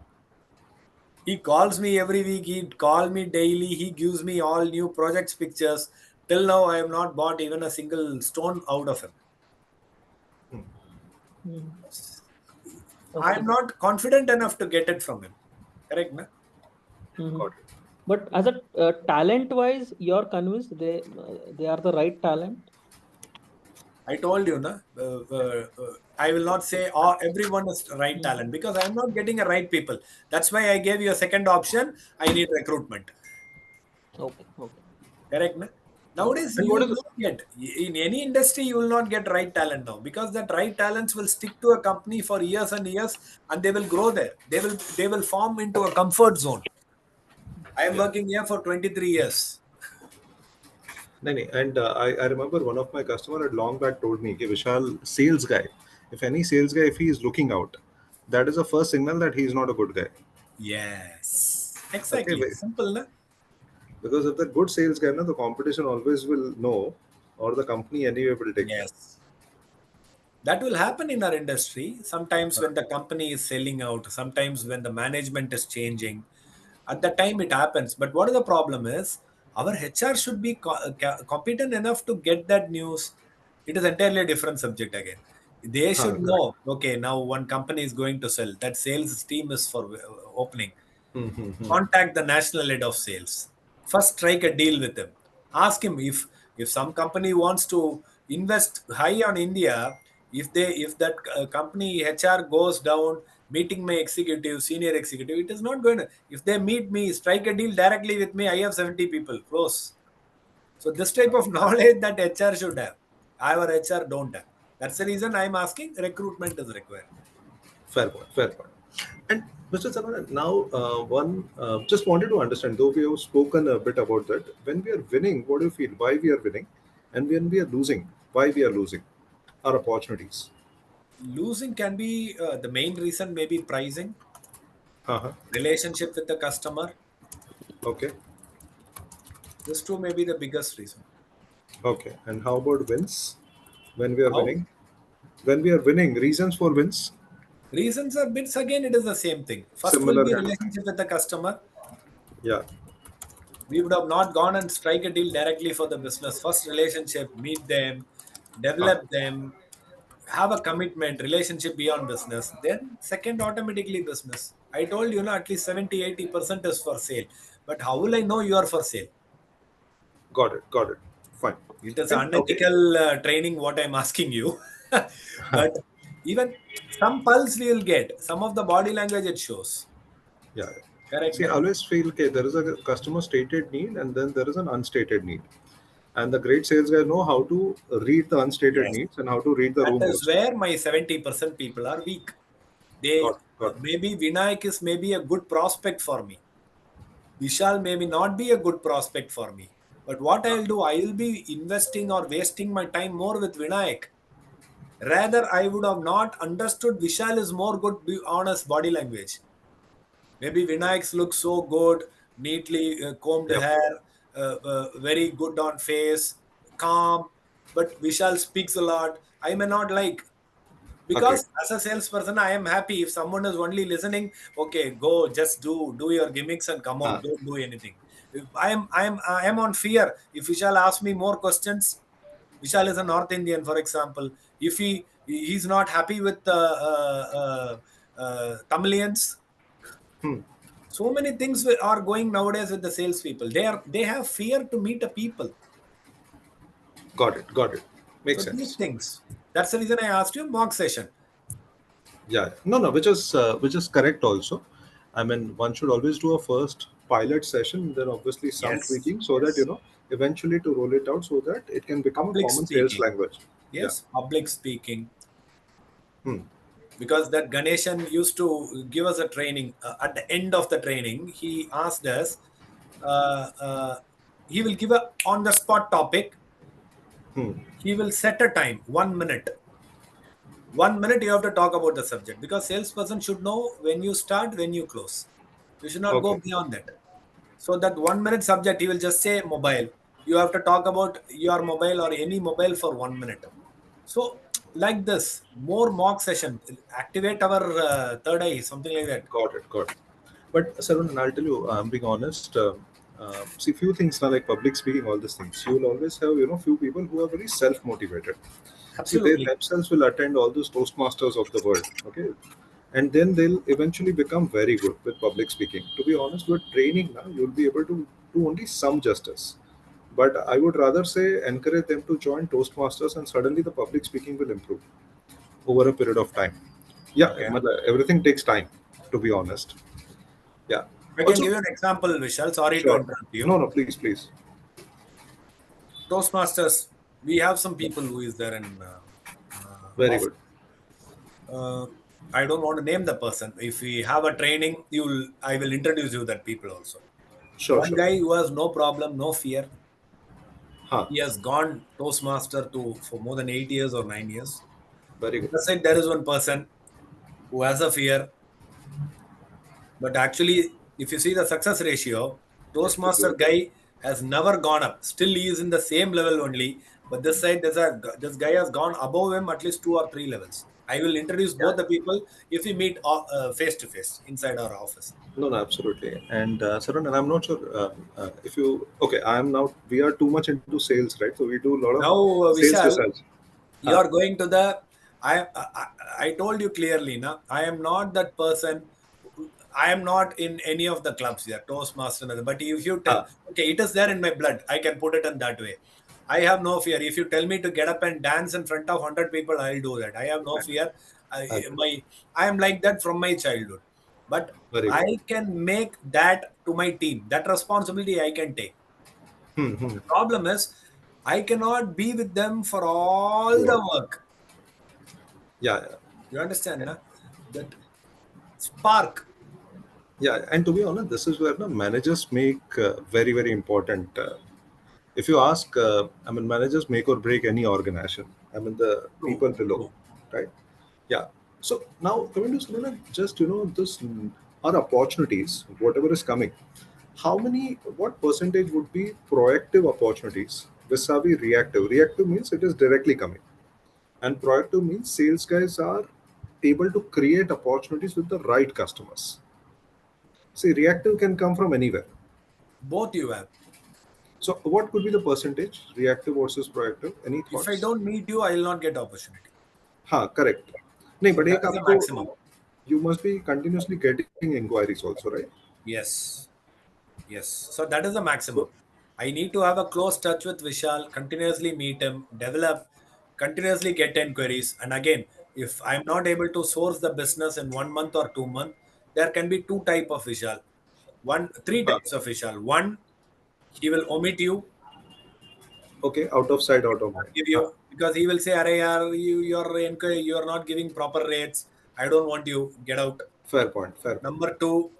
He calls me every week, he call me daily, he gives me all new projects pictures. Till now, I have not bought even a single stone out of him. Mhm. I Okay. am not confident enough to get it from him. Correct, na? Mhm. Got it. But as a talent wise, you're convinced they are the right talent. I told you, na, I will not say everyone is right Mhm. talent because I am not getting a right people. That's why I gave you a second option. I need recruitment. Okay. Okay. Correct, na? Okay. Nowadays, And you what will is not get in any industry. You will not get right talent now because that right talents will stick to a company for years and years, and they will grow there. They will form into a comfort zone. I am yeah. working here for 23 years. No, no. And I remember one of my customer had long back told me, "Ki Vishal, sales guy. If any sales guy, if he is looking out, that is the first signal that he is not a good guy." Yes, Okay, exactly. Simple, na? because if the good sales guy, no, the competition always will know, or the company anyway will take them. Yes. That will happen in our industry sometimes when the company is selling out, sometimes when the management is changing. At the time it happens. But what is the problem is our HR should be competent enough to get that news. It is entirely a different subject again. They should Correct. know, okay, now one company is going to sell. That sales team is for opening. Mm-hmm. Contact the national head of sales. First strike a deal with him. Ask him if some company wants to invest high on India. If that company HR goes down meeting my executive, senior executive, it is not going to. If they meet me, strike a deal directly with me, I have 70 people close. So this type of knowledge that HR should have, our HR don't have. That's the reason I'm asking recruitment is required. Fair point. Fair point. And Mr. Saravanan, now one just wanted to understand, though we have spoken a bit about that. When we are winning, what do you feel? Why we are winning, and when we are losing, why we are losing our opportunities? Losing can be the main reason, maybe pricing, Uh-huh. relationship with the customer. Okay. This two may be the biggest reason. Okay. And how about wins? When we are How? winning, when we are winning, reasons for wins, Reasons are bits again, it is the same thing. First will similar be kind of thing. relationship with the customer. Yeah. We would have not gone and strike a deal directly for the business. First relationship, meet them, Uh, develop them, have a commitment, relationship beyond business. Then second automatically business. I told you, at least 70-80% is for sale. But how will I know you are for sale? got it. Got it. Fine. It is And okay. unethical training what I'm asking you. But even some pulse we will get. Some of the body language it shows. Yeah. Correct, See, na? I always feel okay, there is a customer stated need and then there is an unstated need. And the great sales guy know how to read the unstated Yes. needs and how to read the That room is also. where my 70% people are weak. They Got it. maybe Vinayak is maybe a good prospect for me. Vishal maybe not be a good prospect for me. But what I'll do, I will be investing or wasting my time more with Vinayak. Rather, I would have not understood Vishal is more good on his body language. Maybe Vinayak's look so good, neatly combed Yep. hair, very good on face, calm. But Vishal speaks a lot. I may not like Agreed. because as a salesperson, I am happy if someone is only listening. Okay, go, just do your gimmicks and come out. Ah, Don't do anything. If I am on fear. If Vishal asks me more questions, Vishal is a North Indian, for example. If he's not happy with Tamilians, hmm. so many things are going nowadays with the salespeople. They have fear to meet a people. Got it. Got it. So Makes these sense. things. That's the reason I asked you mock session. Yeah. No, no, which is correct also. I mean, one should always do a first pilot session, then obviously some Yes. tweaking so that, Yes. eventually to roll it out so that it can become a Public common sales speaking. language. Yeah. Yes, public speaking. Hmm. Because that Ganeshan used to give us a training. At the end of the training, he asked us, uh, uh, he will give a on the spot topic. Hmm. He will set a time, 1 minute. 1 minute you have to talk about the subject because salesperson should know when you start, when you close. You should not go Okay. beyond that. So that 1 minute subject, he will just say mobile. You have to talk about your mobile or any mobile for 1 minute. So like this, more mock session, activate our third eye, something like that. Got it, got it. But Sarun, I'll tell you, I'm being honest. See, few things now like public speaking, all these things. You will always have, few people who are very self-motivated. See, they Absolutely. themselves will attend all those Toastmasters of the world, okay, and then they'll eventually become very good with public speaking. To be honest, with training now, you'll be able to do only some justice. But I would rather say encourage them to join Toastmasters, and suddenly the public speaking will improve over a period of time. Yeah, Okay. everything takes time. To be honest, yeah. I can Also, give you an example, Vishal. Sorry to sure. interrupt you. No, no, please, please. Toastmasters, we have some people who is there in Very off. good. Uh, I don't want to name the person. If we have a training, I will introduce you that people also. Sure, One sure. guy who has no problem, no fear. Huh. He has gone Toastmaster for more than 8 years or 9 years. Very good. Just like there is one person who has a fear, but actually, if you see the success ratio, Toastmaster guy has never gone up. Still, he is in the same level only. But this side, this guy has gone above him at least 2 or 3 levels. I will introduce Yeah. both the people if we meet face to face inside our office. No, no, absolutely. And Saran, and I'm not sure if you. Okay, I'm now. We are too much into sales, right? So we do a lot of Now, sales Vishal, research. you Huh. are going to the. I told you clearly, now I am not that person. I am not in any of the clubs here, Toastmaster. But if you tell, Huh. okay, it is there in my blood, I can put it in that way. I have no fear. If you tell me to get up and dance in front of 100 people, I'll do that. I have no fear. I, Agree. my, I am like that from my childhood. But Very I good. can make that to my team. That responsibility I can take. Hmm. Hmm. The problem is, I cannot be with them for all the Throughout. work. Yeah, yeah. You understand, na? That spark. Yeah, and to be honest, this is where the managers make very, very important. If you ask, I mean, managers make or break any organization. I mean, the True, people below, true. right? Yeah. So now coming to Sunil, just this are opportunities, whatever is coming. What percentage would be proactive opportunities vis-a-vis reactive? Reactive means it is directly coming, and proactive means sales guys are able to create opportunities with the right customers. See, reactive can come from anywhere. Both you have. So, what could be the percentage, reactive versus proactive? Any If I thoughts? don't meet you, I will not get opportunity. हाँ, correct. नहीं, So but that एक is the आपको maximum. you must be continuously getting inquiries also, right? Yes. Yes. So that is the maximum. So, I need to have a close touch with Vishal, continuously meet him, develop, continuously get inquiries. And again, if I'm not able to source the business in 1 month or 2 months, there can be two type of Vishal. Three types of Vishal. One, he will omit you, okay, out of sight, out of mind. give हाँ, you, because he will say, "Arey yaar, you are not giving proper rates. I don't want you. Get out." fair point, fair point. Number two,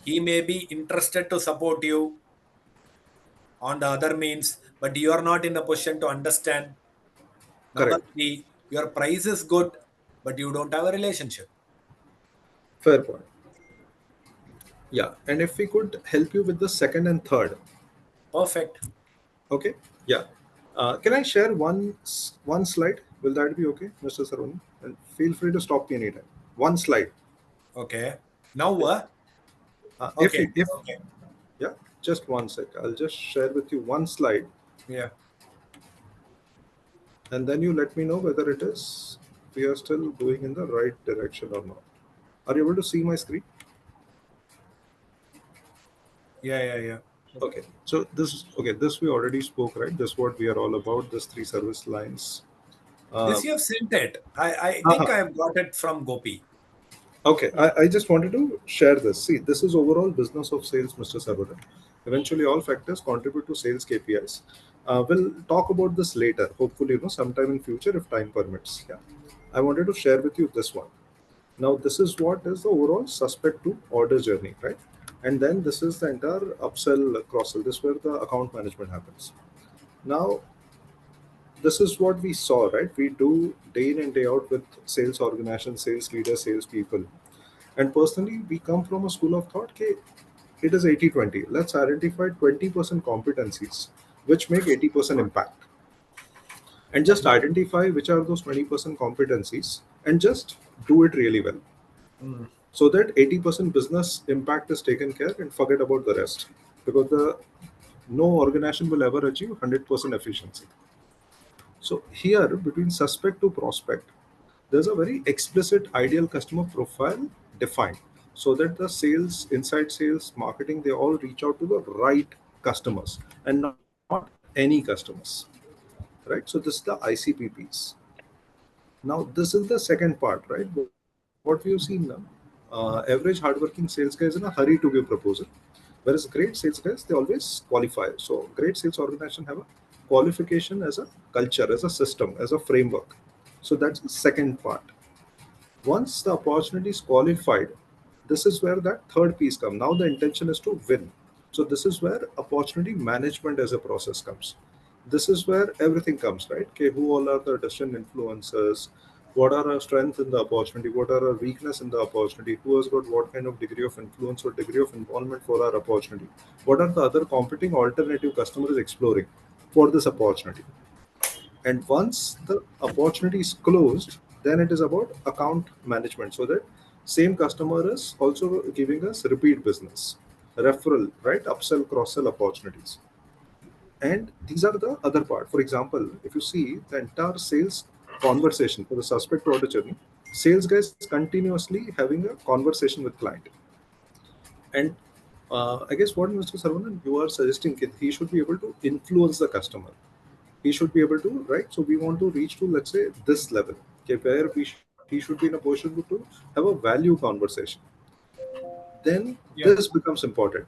he may be interested to support you on the other means, but you are not in a position to understand. Number Correct, three, your price is good, but you don't have a relationship. fair point. Yeah, and if we could help you with the second and third, Perfect. okay, yeah. Can I share one slide? Will that be okay, Mr. Saroni? And feel free to stop me anytime. One slide. Okay. Now, If okay. you, if Okay. yeah, just one sec. I'll just share with you one slide, Yeah. and then you let me know whether it is we are still going in the right direction or not. Are you able to see my screen? Yeah. Yeah. Yeah. Okay. So this okay. This we already spoke, right? This what we are all about. This three service lines. This Um, you have sent it. I think uh-huh. I have got it from Gopi. Okay, I just wanted to share this. See, this is overall business of sales, Mr. Sarvanan. Eventually, all factors contribute to sales KPIs. We'll talk about this later, hopefully, sometime in future if time permits. Yeah, I wanted to share with you this one. Now, this is what is the overall suspect to order journey, right? And then this is the entire upsell, cross sell. This is where the account management happens. Now, this is what we saw, right? We do day in and day out with sales organizations, sales leaders, sales people. And personally, we come from a school of thought, okay, it is 80-20. Let's identify 20% competencies which make 80% impact. And just identify which are those 20% competencies and just do it really well. So that 80% business impact is taken care and forget about the rest. Because no organization will ever achieve 100% efficiency. So here, between suspect to prospect, there's a very explicit ideal customer profile defined so that the sales, inside sales, marketing, they all reach out to the right customers and not any customers. Right? So this is the ICP piece. Now, this is the second part, right? What we have seen now. Average hardworking sales guy is in a hurry to give proposal, whereas great sales guys, they always qualify. So great sales organization have a qualification as a culture, as a system, as a framework. So that's the second part. Once the opportunity is qualified, this is where that third piece comes. Now the intention is to win. So this is where opportunity management as a process comes. This is where everything comes, right? Okay, who all are the decision influencers? What are our strengths in the opportunity? What are our weakness in the opportunity? Who has got what kind of degree of influence or degree of involvement for our opportunity? What are the other competing alternative customers exploring for this opportunity? And once the opportunity is closed, then it is about account management so that same customer is also giving us repeat business, referral, right? Upsell, cross sell opportunities. And these are the other part. For example, if you see the entire sales conversation for the suspect order journey, sales guys continuously having a conversation with client. And I guess what Mr. Saravanan, you are suggesting that he should be able to influence the customer. He should be able to, right? So we want to reach to, let's say, this level, okay, where he should be in a position to have a value conversation. Then Yeah. this becomes important.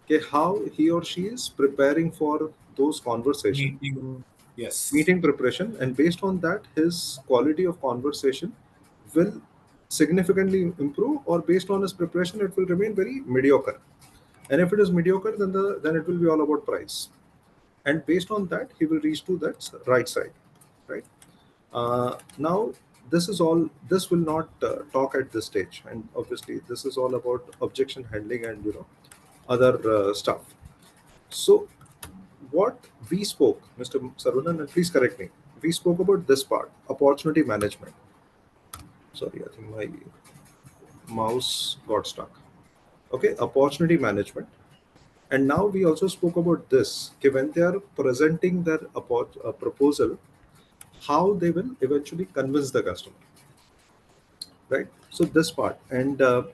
Okay, how he or she is preparing for those conversation, Meeting. Yes. meeting preparation, and based on that, his quality of conversation will significantly improve, or based on his preparation, it will remain very mediocre. And if it is mediocre, then it will be all about price. And based on that, he will reach to that right side, right? Now, this is all. This will not talk at this stage, and obviously, this is all about objection handling and other stuff. So, what we spoke, Mr. Sarvanan, and please correct me. We spoke about this part, opportunity management. Sorry, I think my mouse got stuck. Okay, opportunity management. And now we also spoke about this. Okay, when they are presenting their proposal, how they will eventually convince the customer, right? So this part and uh,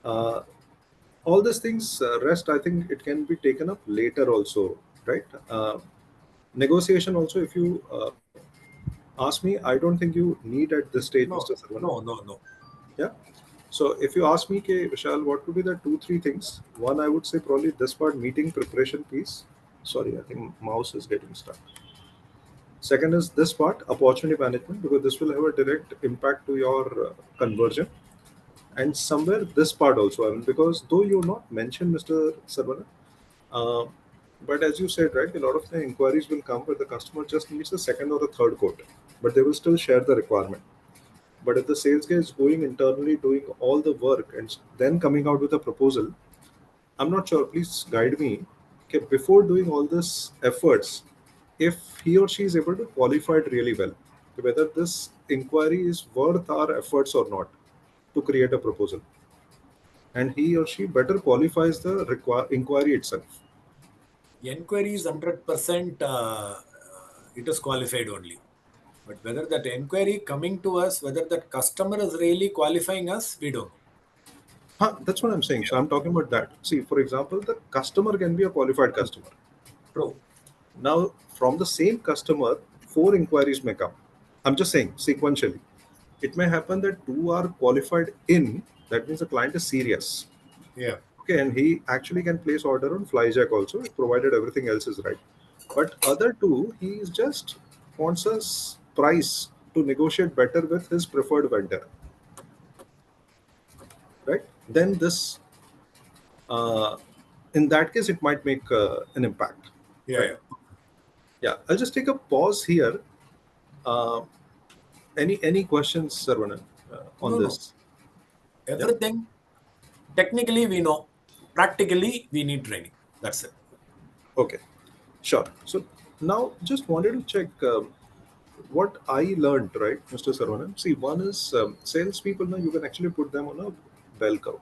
all these things rest, I think it can be taken up later also, right? Negotiation also, if you ask me, I don't think you need at this stage, Mr. No, Sarvanan. no. Yeah. So if you ask me, okay, Vishal, what could be the two, three things? One, I would say probably this part, meeting preparation piece. Sorry, I think mouse is getting stuck. Second is this part, opportunity management, because this will have a direct impact to your conversion. And somewhere this part also, I mean, because though you not mentioned, Mr. Sarvana, uh, but as you said, right, a lot of the inquiries will come where the customer just needs a second or a third quote, but they will still share the requirement. But if the sales guy is going internally, doing all the work, and then coming out with a proposal, I'm not sure. Please guide me. Okay, before doing all this efforts, if he or she is able to qualify it really well, whether this inquiry is worth our efforts or not to create a proposal, and he or she better qualifies the inquiry itself. Enquiry is 100%. It is qualified only. But whether that enquiry coming to us, whether that customer is really qualifying us, we don't know. Huh, that's what I'm saying. So I'm talking about that. See, for example, the customer can be a qualified customer. True. Now, from the same customer, four inquiries may come. I'm just saying sequentially. It may happen that two are qualified in, that means the client is serious. Yeah. Okay, and he actually can place order on Flyjac also, provided everything else is right. But other two, he is just wants us price to negotiate better with his preferred vendor, right? Then this, uh, in that case, it might make an impact, Yeah. right? Yeah, I'll just take a pause here. Uh, any questions, Sarvanan, on No. this? Yeah. Everything technically we know. practically we need training. That's it. Okay, sure. So now just wanted to check what I learned, right, Mr. Saravanan. See, one is salespeople. Now you can actually put them on a bell curve.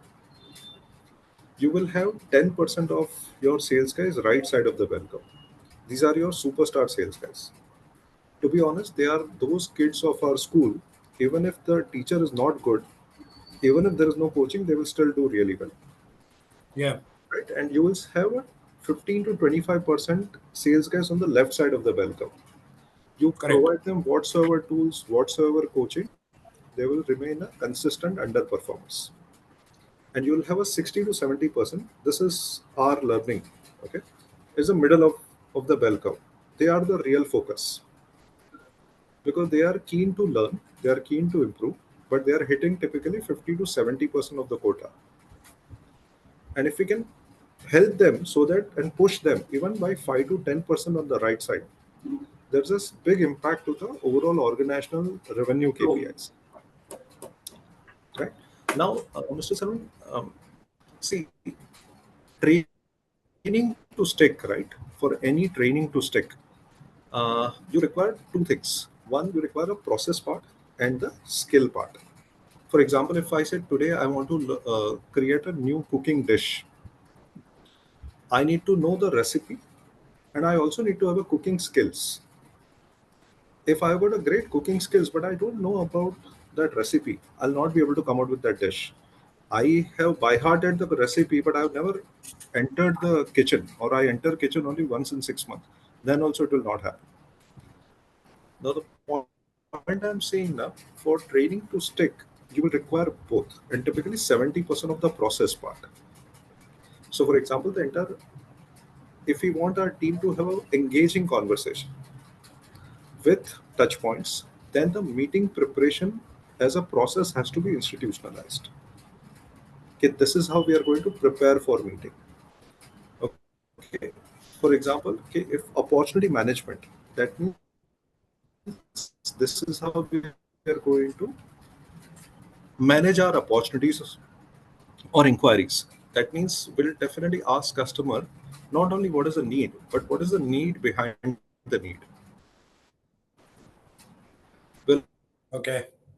You will have 10% of your sales guys right side of the bell curve. These are your superstar sales guys. To be honest, they are those kids of our school. Even if the teacher is not good, even if there is no coaching, they will still do really well, Yeah, right? And you will have a 15 to 25% sales guys on the left side of the bell curve. You correct. provide them whatsoever tools, whatsoever coaching, they will remain a consistent underperformers. And you will have a 60 to 70%. This is our learning, okay? Is the middle of the bell curve. They are the real focus because they are keen to learn, they are keen to improve, but they are hitting typically 50 to 70% of the quota. And if we can help them so that and push them even by 5 to 10% on the right side, there's this big impact to the overall organizational revenue True. KPIs. Right now, Mr. Salman, see, training to stick, right? For any training to stick, you require two things. One, you require a process part and the skill part. For example, if I said today I want to create a new cooking dish, I need to know the recipe and I also need to have a cooking skills. If I've got a great cooking skills, but I don't know about that recipe, I'll not be able to come out with that dish. I have by hearted the recipe, but I've never entered the kitchen, or I enter kitchen only once in 6 months. Then also it will not happen. Now the point I'm saying now, for training to stick, you will require both, and typically 70% of the process part. So, for example, the entire, if we want our team to have an engaging conversation with touch points, then the meeting preparation as a process has to be institutionalized. Okay, this is how we are going to prepare for meeting. Okay, for example, okay, if opportunity management, that means this is how we are going to manage our opportunities or inquiries. That means we'll definitely ask customer not only what is the need, but what is the need behind the need. We'll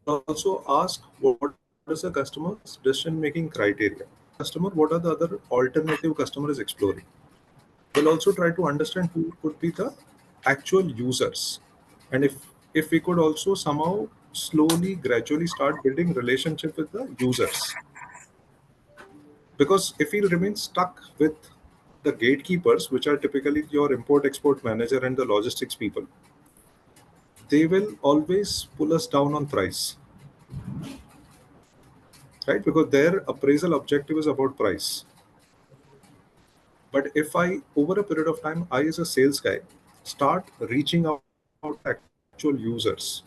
also ask what is the customer's decision making criteria. We'll ask customer what are the other alternative customer is exploring. We'll also try to understand who could be the actual users. And if we could also somehow slowly, gradually start building relationship with the users. Because if we remain stuck with the gatekeepers, which are typically your import export manager and the logistics people, they will always pull us down on price, right? Because their appraisal objective is about price. But if I, over a period of time, I as a sales guy, start reaching out to the actual users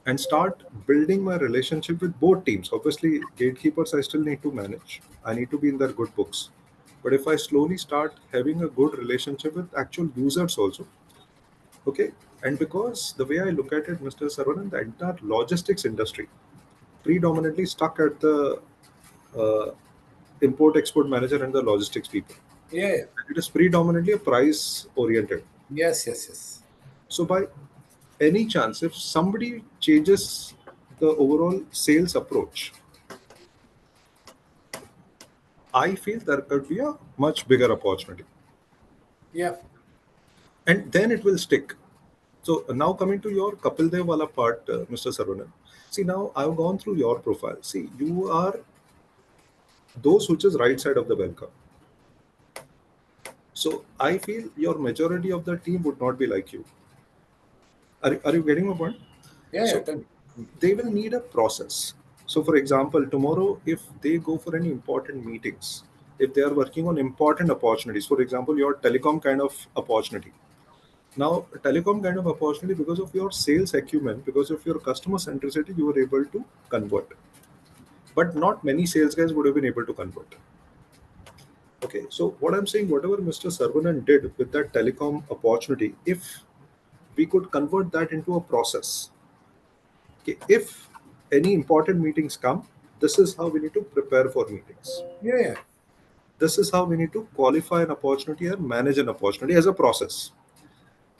and start building my relationship with both teams. Obviously, gatekeepers I still need to manage. I need to be in their good books. But if I slowly start having a good relationship with actual users also, okay, and because the way I look at it, Mr. Saravanan, the entire logistics industry predominantly stuck at the uh, import export manager and the logistics people. Yeah. It is predominantly a price oriented. Yes. Yes. Yes. So by any chance, if somebody changes the overall sales approach, I feel there could be a much bigger opportunity, Yeah. and then it will stick. So now coming to your Kapil Dev wala part, Mr. Saravanan. See, now I've gone through your profile. See, you are those which is right side of the bell curve. So I feel your majority of the team would not be like you. Are you getting my point? Yeah. Yeah. So Tell me. they will need a process. So for example, tomorrow if they go for any important meetings, if they are working on important opportunities, for example, your telecom kind of opportunity. Now, telecom kind of opportunity, because of your sales acumen, because of your customer centricity, you were able to convert. But not many sales guys would have been able to convert. Okay, so what I'm saying, whatever Mr. Sarvanan did with that telecom opportunity, if we could convert that into a process, okay, if any important meetings come, this is how we need to prepare for meetings. Yeah. Yeah. this is how we need to qualify an opportunity or manage an opportunity as a process,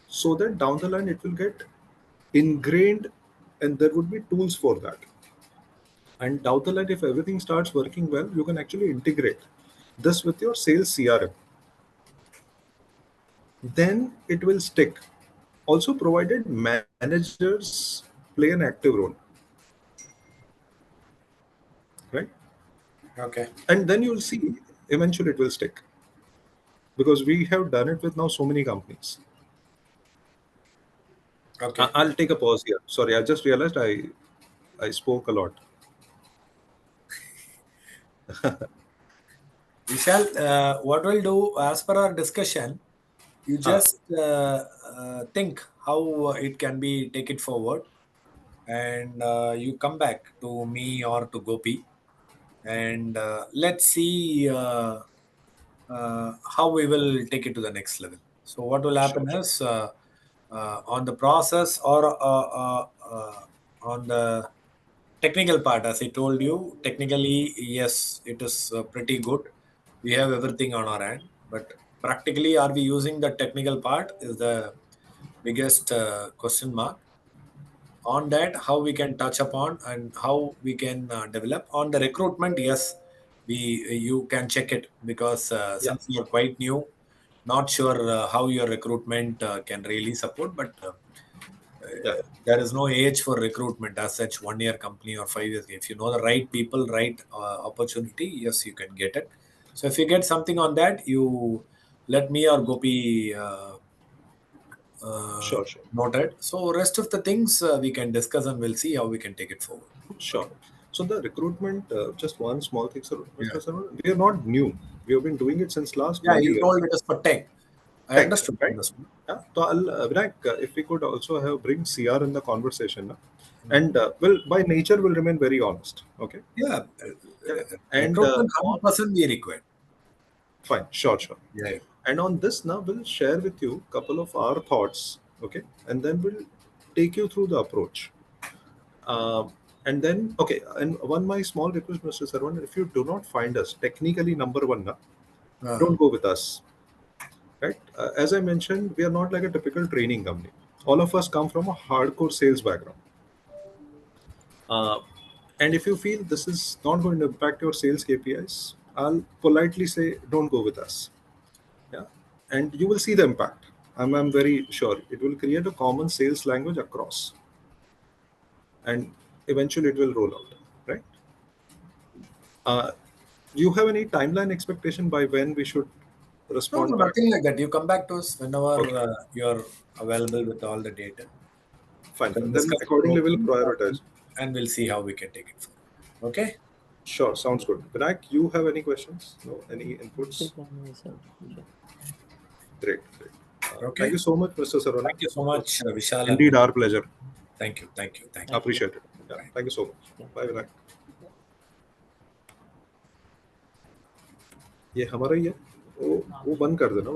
so that down the line it will get ingrained and there would be tools for that. And down the line, if everything starts working well, you can actually integrate this with your sales CRM. Then it will stick. Also, provided managers play an active role, right? Okay. And then you'll see eventually it will stick, because we have done it with now so many companies. Okay. I'll take a pause here. Sorry, I just realized I spoke a lot. Vishal, what we'll do as per our discussion, you Ah, just think how it can be take it forward, and you come back to me or to Gopi, and let's see how we will take it to the next level. So what will sure, happen sure. is on the process or on the technical part, as I told you, technically, yes, it is pretty good. We have everything on our hand, but practically, are we using the technical part is the biggest question mark. On that, how we can touch upon and how we can develop. On the recruitment, yes, we you can check it, because Yeah, since you're quite new, not sure how your recruitment can really support, but yeah, there is no age for recruitment as such, 1 year company or 5 years. If you know the right people, right opportunity, yes, you can get it. So if you get something on that, you let me or Gopi sure, sure, noted. So rest of the things we can discuss, and we'll see how we can take it forward. sure. So the recruitment, just one small thing, sir, Yeah. Mr. Sarwan, we are not new. We have been doing it since last Yeah, 20 you years. told it is for tech. I Tech, understood. right? Understood. Yeah. So Vinayak, if we could also have bring CR in the conversation, Hmm. and will by nature will remain very honest. Okay. Yeah, Yeah. And recruitment on 100% we require. fine, sure, sure. Yeah, yeah. And on this now we'll share with you a couple of our thoughts. Okay, and then we'll take you through the approach. And then okay, and one my small request, Mr. Sarwan, if you do not find us technically number one, Uh, don't go with us. Right? As I mentioned, we are not like a typical training company. All of us come from a hardcore sales background. Uh, and if you feel this is not going to impact your sales KPIs, I'll politely say, don't go with us. Yeah. And you will see the impact. I'm very sure it will create a common sales language across, and eventually it will roll out. Right. Do you have any timeline expectation by when we should no, no, respond back? nothing like that. You come back to us whenever Okay. you're available with all the data. You Fine. can Fine. Then discuss more accordingly we'll openly, prioritize. and we'll see how we can take it forward. Okay? Sure, sounds good. Vinayak, you have any questions? No, any Nothing inputs? from my side, Vishal. Great, great. Thank Okay. you so much, Mr. Sarvana. Thank you so It much, was Vishal. And indeed our pleasure. thank you. Thank you. Thank you. Thank you. Appreciate it. Yeah, Bye. thank you so much. Yeah. Bye, Vinayak. ये हमारा ही है वो बंद कर देना,